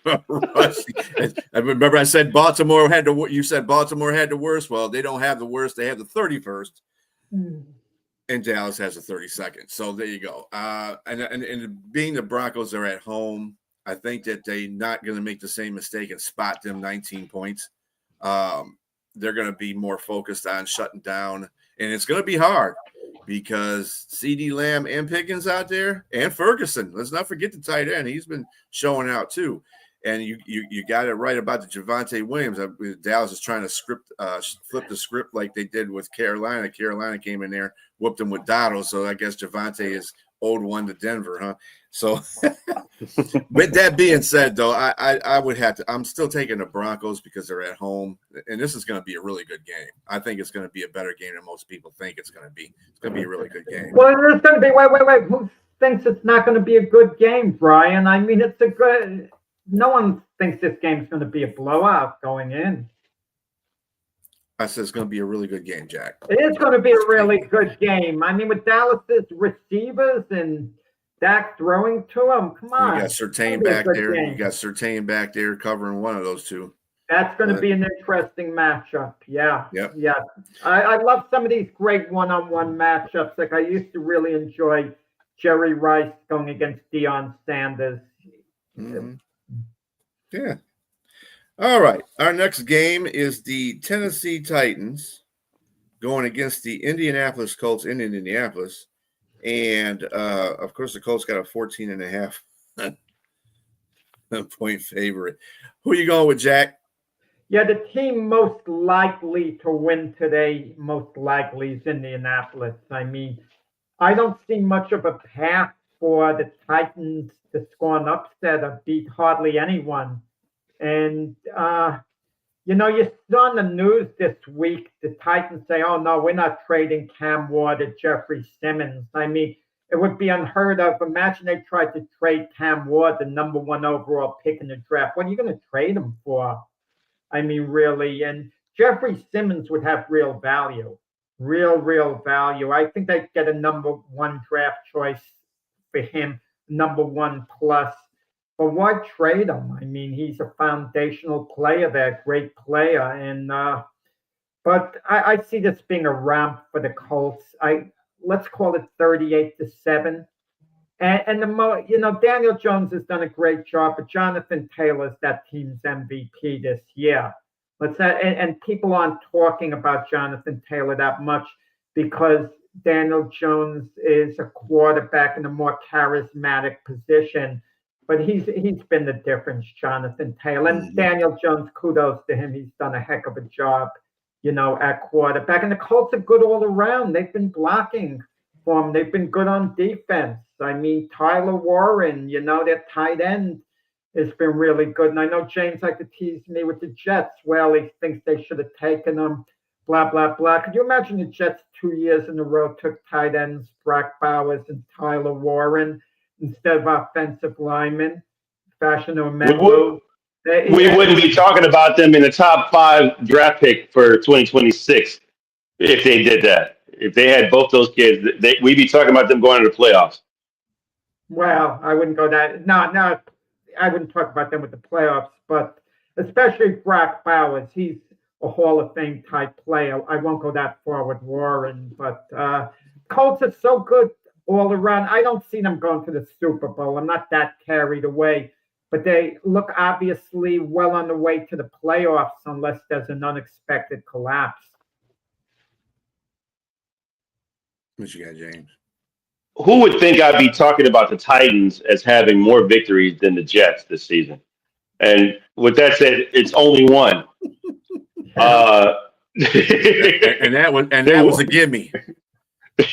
I remember I said Baltimore had the worst. Well, they don't have the worst. They have the 31st. And Dallas has the 32nd. So there you go. And being the Broncos are at home, I think that they're not going to make the same mistake and spot them 19 points. They're going to be more focused on shutting down. And it's going to be hard because CeeDee Lamb and Pickens out there and Ferguson. Let's not forget the tight end. He's been showing out too. And you got it right about the Javonte Williams. Dallas is trying to flip the script like they did with Carolina. Carolina came in there, whooped them with Dotto. So I guess Javonte is owed one to Denver, huh? So with that being said, though, I would have to – I'm still taking the Broncos because they're at home. And this is going to be a really good game. I think it's going to be a better game than most people think it's going to be. It's going to be a really good game. Well, it's going to be – wait. Who thinks it's not going to be a good game, Brian? I mean, it's a good – no one thinks this game's going to be a blowout going in. I said it's going to be a really good game, Jack. It is going to be a really good game. I mean, with Dallas's receivers and Dak throwing to them, come on. You got Surtain back there. You got Surtain back there covering one of those two. That's going to be an interesting matchup. Yeah. Yep. Yeah. I love some of these great one-on-one matchups. Like I used to really enjoy Jerry Rice going against Deion Sanders. Mm-hmm. Yeah. All right. Our next game is the Tennessee Titans going against the Indianapolis Colts in Indianapolis. And, of course, the Colts got a 14.5 point favorite. Who are you going with, Jack? Yeah, the team most likely to win today, most likely is Indianapolis. I mean, I don't see much of a path for the Titans to score an upset or beat hardly anyone. And, you saw on the news this week, the Titans say, oh, no, we're not trading Cam Ward to Jeffrey Simmons. I mean, it would be unheard of. Imagine they tried to trade Cam Ward, the number 1 overall pick in the draft. What are you going to trade him for? I mean, really. And Jeffrey Simmons would have real value, real value. I think they'd get a number 1 draft choice for him, number 1 plus. But why trade him? I mean, he's a foundational player there, great player. And but I see this being a ramp for the Colts. Let's call it 38-7. Daniel Jones has done a great job, but Jonathan Taylor's that team's MVP this year. And people aren't talking about Jonathan Taylor that much because Daniel Jones is a quarterback in a more charismatic position. But he's been the difference, Jonathan Taylor. And Daniel Jones, kudos to him. He's done a heck of a job, at quarterback. And the Colts are good all around. They've been blocking for him. They've been good on defense. I mean, Tyler Warren, their tight end has been really good. And I know James liked to tease me with the Jets. Well, he thinks they should have taken them, blah, blah, blah. Could you imagine the Jets 2 years in a row took tight ends, Brock Bowers and Tyler Warren, instead of offensive linemen, Fashion Omeru? We wouldn't be talking about them in the top 5 draft pick for 2026 if they did that. If they had both those kids, we'd be talking about them going to the playoffs. Well, I wouldn't go that. No, I wouldn't talk about them with the playoffs, but especially Brock Bowers. He's a Hall of Fame type player. I won't go that far with Warren, but Colts are so good all around. I don't see them going to the Super Bowl. I'm not that carried away, but they look obviously well on the way to the playoffs unless there's an unexpected collapse. What you got, James? Who would think I'd be talking about the Titans as having more victories than the Jets this season? And with that said, it's only one. And that was a gimme.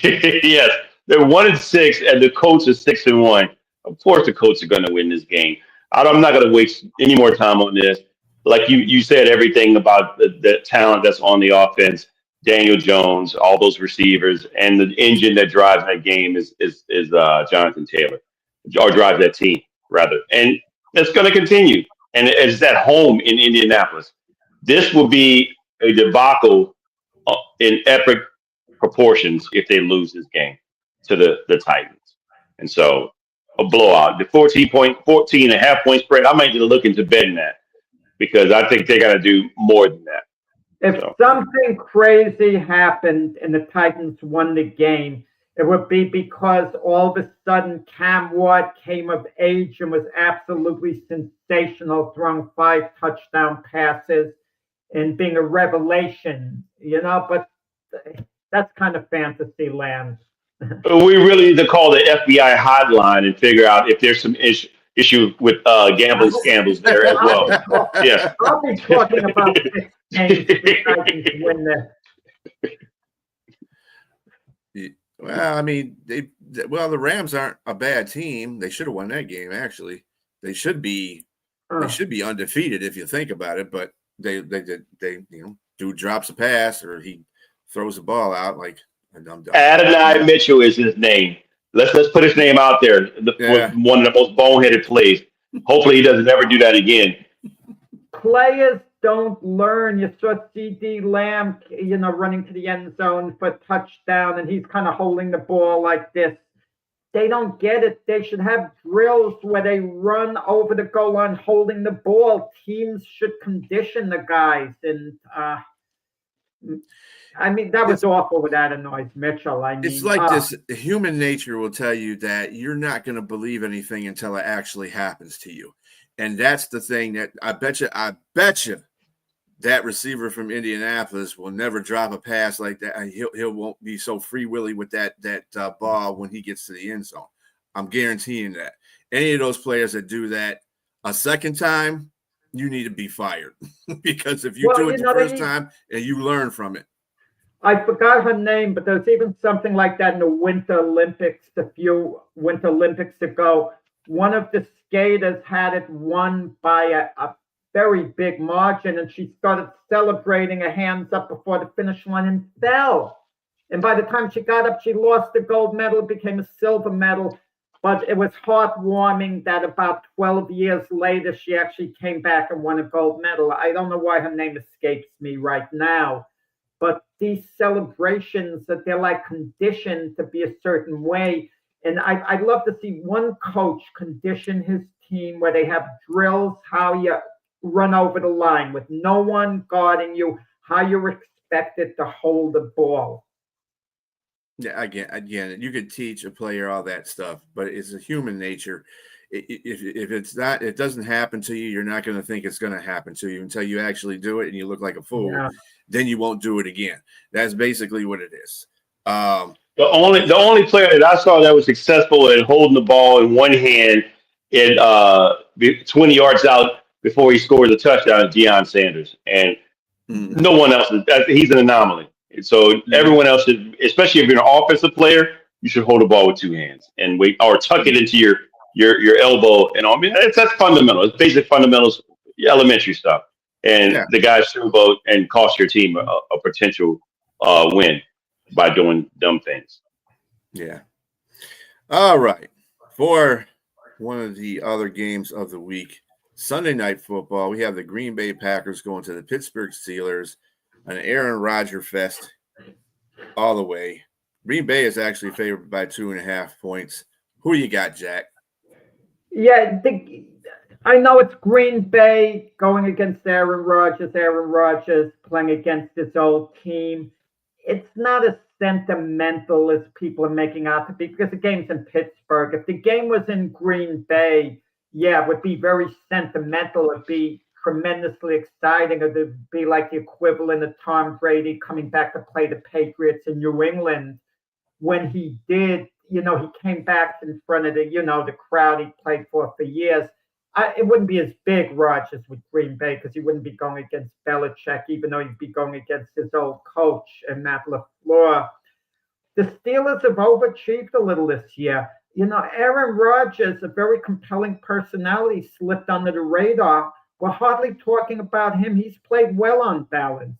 Yes, they're 1-6, and the Colts are 6-1. Of course, the Colts are going to win this game. I'm not going to waste any more time on this. Like you said, everything about the talent that's on the offense. Daniel Jones, all those receivers, and the engine that drives that game is Jonathan Taylor, or drives that team rather, and it's going to continue. And it's at home in Indianapolis. This will be a debacle in epic proportions if they lose this game to the Titans, and so a blowout. The 14.5 point spread. I might be looking to betting that because I think they got to do more than that. If something crazy happened and the Titans won the game, it would be because all of a sudden Cam Ward came of age and was absolutely sensational, throwing 5 touchdown passes and being a revelation, but that's kind of fantasy land. We really need to call the FBI hotline and figure out if there's some issue with gambling scandals there as well. Yes. I'll be talking about 6 games if the Titans win this. Well, I mean, the Rams aren't a bad team. They should have won that game. Actually, they should be undefeated if you think about it. But they dude drops a pass or he throws the ball out like a dumb. Adonai Mitchell is his name. Let's put his name out there. One of the most boneheaded plays. Hopefully, he doesn't ever do that again. Players don't learn. You saw CD Lamb, running to the end zone for a touchdown, and he's kind of holding the ball like this. They don't get it. They should have drills where they run over the goal line holding the ball. Teams should condition the guys. And, that was awful with Adonai Mitchell. It's like this. Human nature will tell you that you're not going to believe anything until it actually happens to you. And that's the thing that I bet you that receiver from Indianapolis will never drop a pass like that. And he won't be so free willy with that ball when he gets to the end zone. I'm guaranteeing that. Any of those players that do that a second time, you need to be fired because if you do it the first time and you learn from it. I forgot her name, but there's even something like that in the Winter Olympics a few Winter Olympics ago. One of the skaters had it won by a very big margin, and she started celebrating her hands up before the finish line and fell. And by the time she got up, she lost the gold medal, became a silver medal. But it was heartwarming that about 12 years later, she actually came back and won a gold medal. I don't know why her name escapes me right now. But these celebrations, that they're like conditioned to be a certain way. And I'd love to see one coach condition his team where they have drills, how you run over the line with no one guarding you, how you're expected to hold the ball. Yeah, again, you could teach a player all that stuff, but it's a human nature. If it's not, it doesn't happen to you, you're not going to think it's going to happen to you until you actually do it and you look like a fool. Yeah. Then you won't do it again. That's basically what it is. The only player that I saw that was successful at holding the ball in one hand in 20 yards out before he scored the touchdown is Deion Sanders, and no one else is. He's an anomaly. And so everyone else should, especially if you're an offensive player, you should hold the ball with two hands and wait, or tuck it into your elbow. And I mean, that's fundamental. It's basic fundamentals, elementary stuff. And the guys showboat and cost your team a potential win by doing dumb things. Yeah. All right. For one of the other games of the week, Sunday Night Football, we have the Green Bay Packers going to the Pittsburgh Steelers, an Aaron Rodgers fest all the way. Green Bay is actually favored by 2.5 points. Who you got, Jack? Yeah, I know it's Green Bay going against Aaron Rodgers playing against his old team. It's not as sentimental as people are making out to be because the game's in Pittsburgh. If the game was in Green Bay, yeah, it would be very sentimental. It'd be tremendously exciting. It would be like the equivalent of Tom Brady coming back to play the Patriots in New England. When he did, he came back in front of the crowd he played for years. It wouldn't be as big, Rodgers, with Green Bay because he wouldn't be going against Belichick, even though he'd be going against his old coach and Matt LaFleur. The Steelers have overachieved a little this year. Aaron Rodgers, a very compelling personality, slipped under the radar. We're hardly talking about him. He's played well on balance.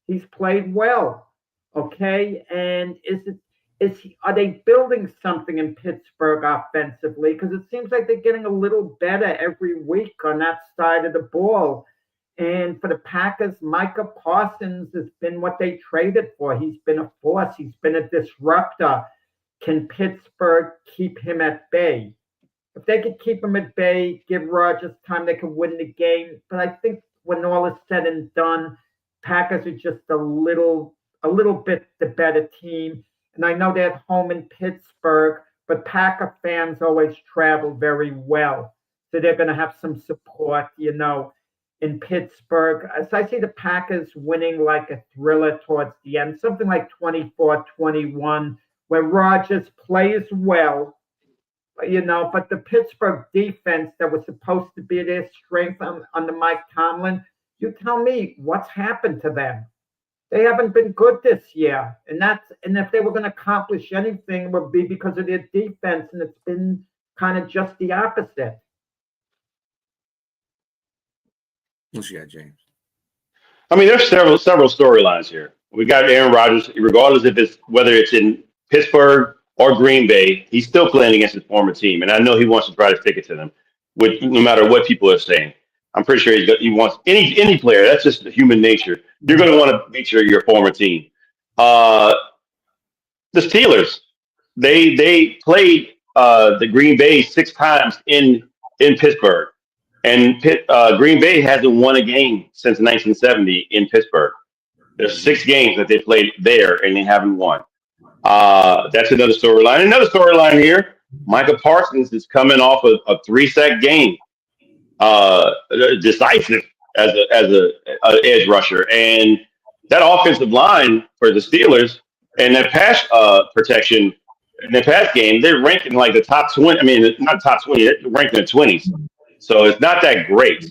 He's played well. Okay, and are they building something in Pittsburgh offensively? Because it seems like they're getting a little better every week on that side of the ball. And for the Packers, Micah Parsons has been what they traded for. He's been a force. He's been a disruptor. Can Pittsburgh keep him at bay? If they could keep him at bay, give Rodgers time, they could win the game. But I think when all is said and done, Packers are just a little bit the better team. And I know they're at home in Pittsburgh, but Packer fans always travel very well. So they're going to have some support, in Pittsburgh. So I see the Packers winning like a thriller towards the end, something like 24-21, where Rodgers plays well, but the Pittsburgh defense that was supposed to be their strength under Mike Tomlin, you tell me what's happened to them. They haven't been good this year, and if they were going to accomplish anything, it would be because of their defense, and it's been kind of just the opposite. What you got, James? I mean, there's several storylines here. We got Aaron Rodgers, regardless whether it's in Pittsburgh or Green Bay, he's still playing against his former team, and I know he wants to try to stick it to them, no matter what people are saying. I'm pretty sure he wants any player. That's just human nature. You're going to want to beat your former team. The Steelers, they played the Green Bay 6 times in Pittsburgh, and Green Bay hasn't won a game since 1970 in Pittsburgh. There's 6 games that they played there, and they haven't won. That's another storyline. Another storyline here: Micah Parsons is coming off a 3-sack game. Decisive as a edge rusher, and that offensive line for the Steelers and that pass protection in the pass game, they're ranking like the top 20. I mean, not top 20, they're ranked in the 20s. So it's not that great.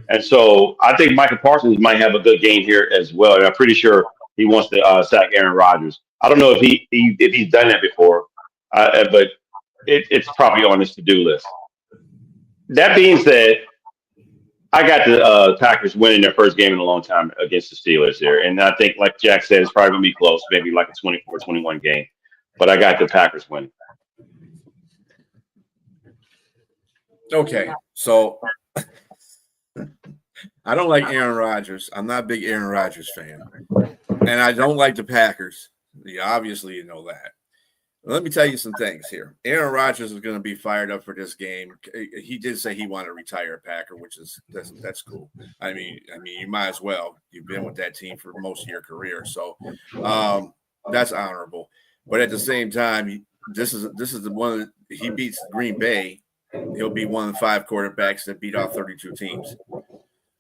And so I think Micah Parsons might have a good game here as well. And I'm pretty sure he wants to sack Aaron Rodgers. I don't know if he's done that before, but it's probably on his to-do list. That being said, I got the Packers winning their first game in a long time against the Steelers there. And I think, like Jack said, it's probably going to be close, maybe like a 24-21 game. But I got the Packers winning. Okay, so I don't like Aaron Rodgers. I'm not a big Aaron Rodgers fan. And I don't like the Packers. Obviously, you know that. Let me tell you some things here. Aaron Rodgers is going to be fired up for this game. He did say he wanted to retire a Packer, which is that's cool. I mean, you might as well. You've been with that team for most of your career, so that's honorable. But at the same time, this is the one he beats Green Bay. He'll be one of the 5 quarterbacks that beat all 32 teams.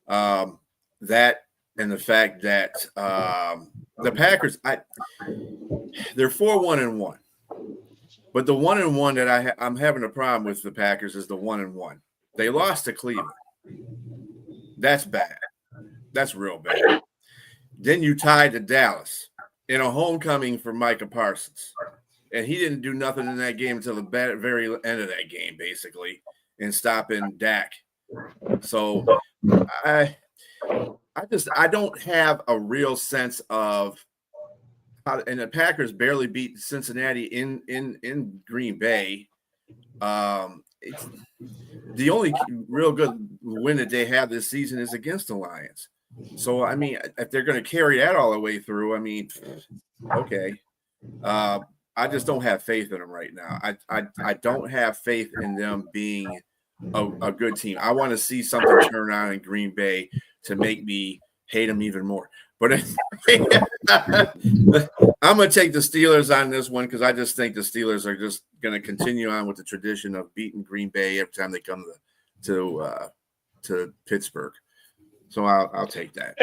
That and the fact that the Packers, they're 4-1-1, but the 1-1 that I'm having a problem with the Packers is the 1-1. They lost to Cleveland. That's bad. That's real bad. Then you tied to Dallas in a homecoming for Micah Parsons. And he didn't do nothing in that game until the very end of that game, basically, in stopping Dak. So I don't have a real sense of how, and the Packers barely beat Cincinnati in Green Bay. It's the only real good win that they have this season is against the Lions. So, I mean, if they're going to carry that all the way through, I mean, okay. I just don't have faith in them right now. I don't have faith in them being a good team. I want to see something turn on in Green Bay to make me hate them even more. But I'm going to take the Steelers on this one because I just think the Steelers are just going to continue on with the tradition of beating Green Bay every time they come to Pittsburgh. So I'll take that.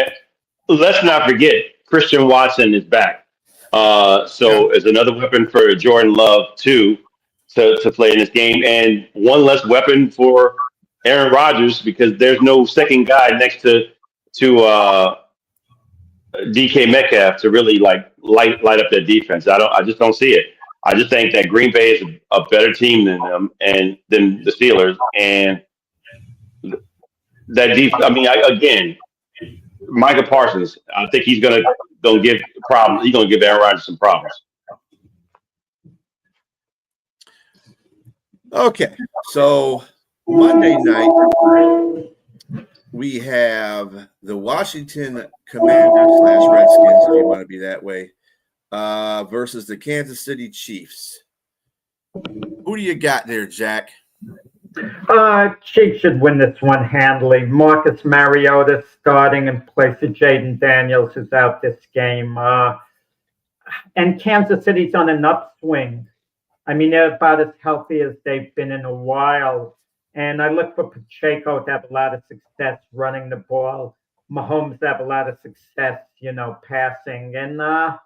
Let's not forget, Christian Watson is back. So it's another weapon for Jordan Love too to play in this game, and one less weapon for Aaron Rodgers because there's no second guy next to DK Metcalf to really like light up their defense. I just don't see it. I just think that Green Bay is a better team than them and than the Steelers, and that I mean, again, Micah Parsons. I think he's gonna give problems. He's gonna give Aaron Rodgers some problems. Okay, so Monday night we have the Washington Commanders / Redskins, if you want to be that way, versus the Kansas City Chiefs. Who do you got there, Jack? Chiefs should win this one handily. Marcus Mariota starting in place of Jaden Daniels, who's out this game. And Kansas City's on an upswing. I mean, they're about as healthy as they've been in a while. And I look for Pacheco to have a lot of success running the ball. Mahomes to have a lot of success, passing. And I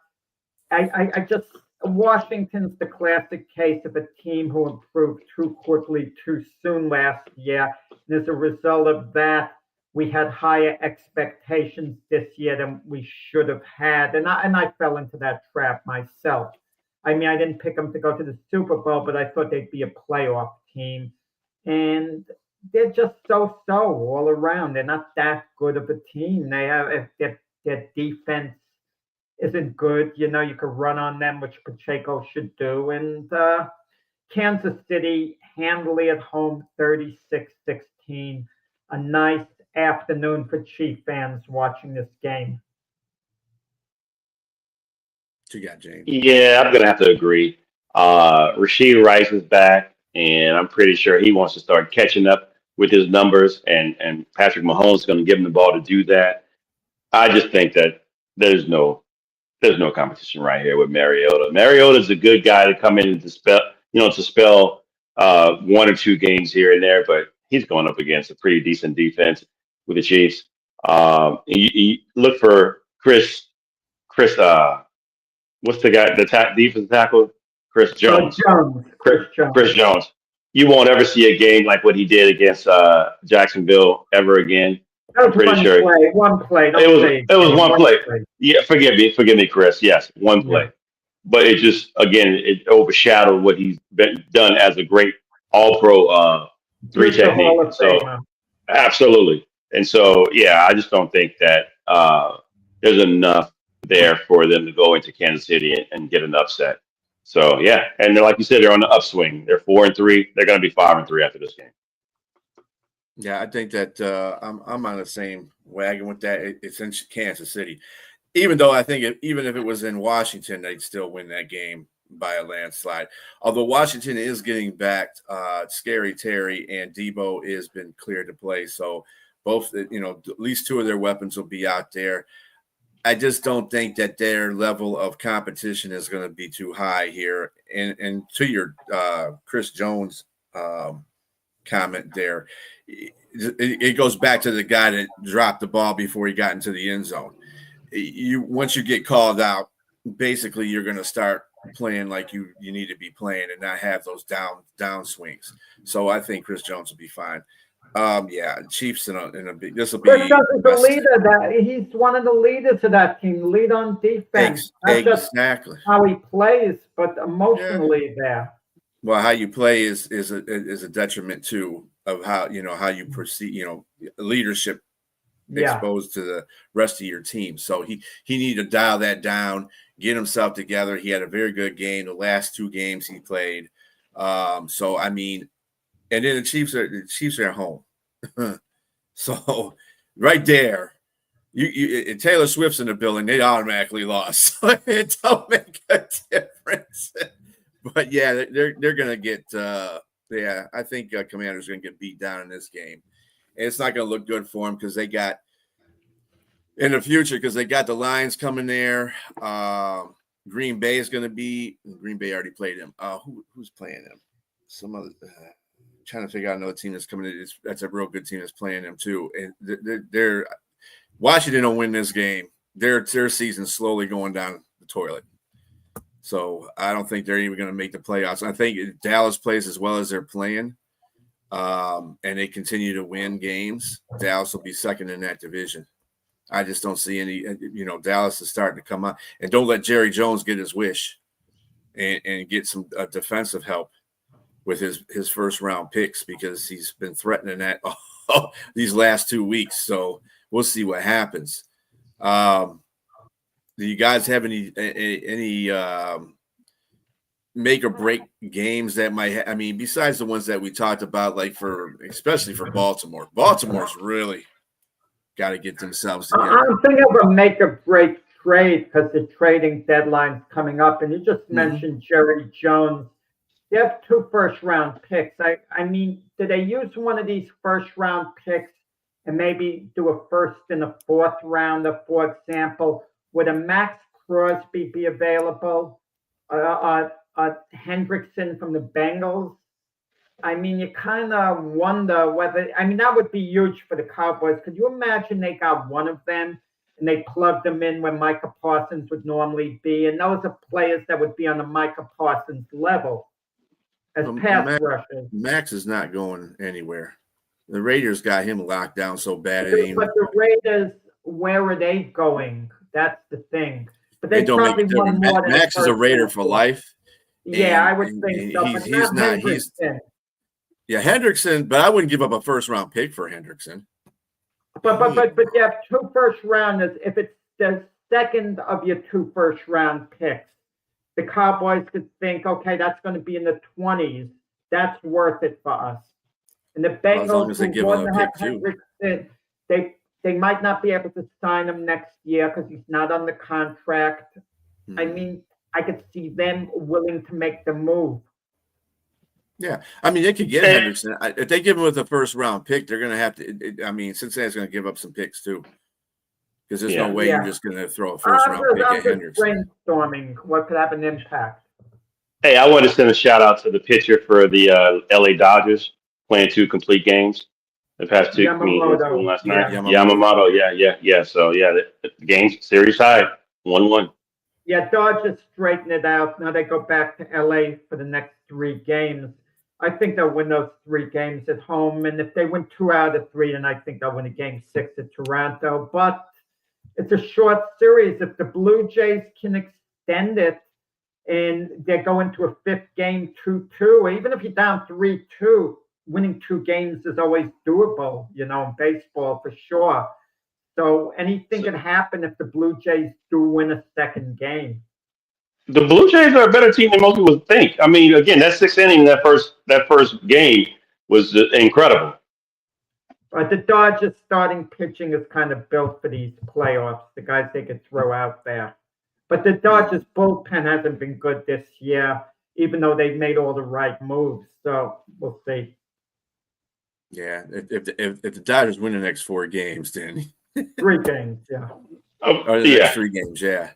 just Washington's the classic case of a team who improved too quickly, too soon last year. And as a result of that, we had higher expectations this year than we should have had. And I fell into that trap myself. I mean, I didn't pick them to go to the Super Bowl, but I thought they'd be a playoff team. And they're just so-so all around. They're not that good of a team. They have their defense isn't good. You could run on them, which Pacheco should do. And Kansas City handily at home, 36-16. A nice afternoon for Chief fans watching this game. What you got, James? Yeah, I'm gonna have to agree. Rashid Rice is back, and I'm pretty sure he wants to start catching up with his numbers. And Patrick Mahomes is going to give him the ball to do that. I just think that there's no competition right here with Mariota. Mariota's a good guy to come in and to spell 1 or 2 games here and there, but he's going up against a pretty decent defense with the Chiefs. You look for Chris. What's the guy? The defensive tackle, Chris Jones. Chris Jones. You won't ever see a game like what he did against Jacksonville ever again. I'm pretty sure. One play. It was one play. Yeah, forgive me, Chris. Yes, one play. Yeah. But it just it overshadowed what he's done as a great All-Pro 3 technique. So absolutely. And so I just don't think that there's enough there for them to go into Kansas City and get an upset. So and then, like you said, they're on the upswing. They're 4-3. They're going to be 5-3 after this game. Yeah, I think that I'm on the same wagon with that. It's in Kansas City, even though I think even if it was in Washington, they'd still win that game by a landslide. Although Washington is getting back, Scary Terry and Debo has been cleared to play, so both at least 2 of their weapons will be out there. I just don't think that their level of competition is going to be too high here. And to your Chris Jones comment there, it goes back to the guy that dropped the ball before he got into the end zone. Once you get called out, basically you're going to start playing like you need to be playing and not have those down swings. So I think Chris Jones will be fine. Chiefs in a big. This will be the leader. That he's one of the leaders of that team. Lead on defense. Exactly. How he plays, but emotionally there. Well, how you play is a detriment too of how you proceed. Leadership exposed to the rest of your team. So he needed to dial that down, get himself together. He had a very good game the last 2 games he played. So I mean, and then the Chiefs are at home. So right there, you Taylor Swift's in the building, they automatically lost. So it don't make a difference. But yeah, they're gonna get I think Commanders are gonna get beat down in this game. And it's not gonna look good for them because they got in the future because they got the Lions coming there. Green Bay already played them. Who's playing them? Some other trying to figure out another team that's coming in. That's a real good team that's playing them too. And they're Washington don't win this game. Their season's slowly going down the toilet. So I don't think they're even going to make the playoffs. I think Dallas plays as well as they're playing, and they continue to win games. Dallas will be second in that division. I just don't see any. Dallas is starting to come up, and don't let Jerry Jones get his wish, and get some defensive help with his first round picks because he's been threatening that these last 2 weeks. So we'll see what happens. Do you guys have any make or break games that might? Besides the ones that we talked about, especially for Baltimore. Baltimore's really got to get themselves together. I'm thinking of a make or break trade because the trading deadline's coming up, and you just mentioned Jerry Jones. They have 2 first-round picks. I mean, did they use one of these first-round picks and maybe do a first and a 4th rounder, for example? Would a Max Crosby be available? Hendrickson from the Bengals? I mean, you kind of wonder whether – that would be huge for the Cowboys. Could you imagine they got one of them and they plugged them in where Micah Parsons would normally be? And those are players that would be on the Micah Parsons level. As pass rushers. Max is not going anywhere. The Raiders got him locked down so bad. But the Raiders, where are they going? That's the thing. But they don't probably make it want more than Max is a Raider for life. Yeah, I would think so. He's not. Hendrickson, but I wouldn't give up a first round pick for Hendrickson. But you have 2 first rounders. If it's the second of your 2 first round picks, the Cowboys could think, okay, that's going to be in the 20s. That's worth it for us. And the Bengals, as long as they give him a pick too. They might not be able to sign him next year because he's not on the contract. I could see them willing to make the move. Yeah, they could get Hendrickson. If they give him with a first round pick, they're going to have to. Cincinnati's going to give up some picks too. Because there's no way you're just going to throw a first-round pick at Hendrickson. Brainstorming what could have an impact. Hey, I want to send a shout-out to the pitcher for the LA Dodgers, playing 2 complete games. The past 2 last night. Yamamoto, yeah. So, the game series tied, 1-1. Yeah, Dodgers straighten it out. Now they go back to LA for the next 3 games. I think they'll win those 3 games at home. And if they win 2 out of 3, then I think they'll win a game 6 at Toronto. But it's a short series. If the Blue Jays can extend it and they go into a 5th game 2-2, even if you're down 3-2, winning 2 games is always doable, in baseball for sure. So anything can happen if the Blue Jays do win a 2nd game. The Blue Jays are a better team than most people think. Again, that 6th inning, that first game was incredible. But the Dodgers starting pitching is kind of built for these playoffs, the guys they could throw out there. But the Dodgers bullpen hasn't been good this year, even though they've made all the right moves. So we'll see. Yeah, if the Dodgers win the next 4 games, then 3 games, yeah. Or the Yeah. next 3 games, yeah.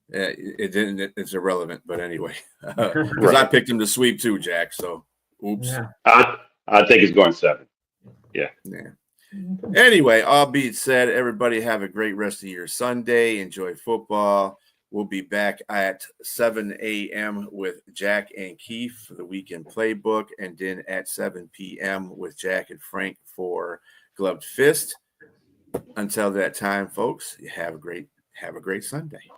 It didn't. It's irrelevant, but anyway, because I picked him to sweep too, Jack. So, oops. Yeah. I think it's going 7. Yeah. Anyway, all being said, everybody have a great rest of your Sunday. Enjoy football. We'll be back at 7 a.m. with Jack and Keith for the weekend playbook, and then at 7 p.m. with Jack and Frank for Gloved Fist. Until that time, folks, have a great Sunday.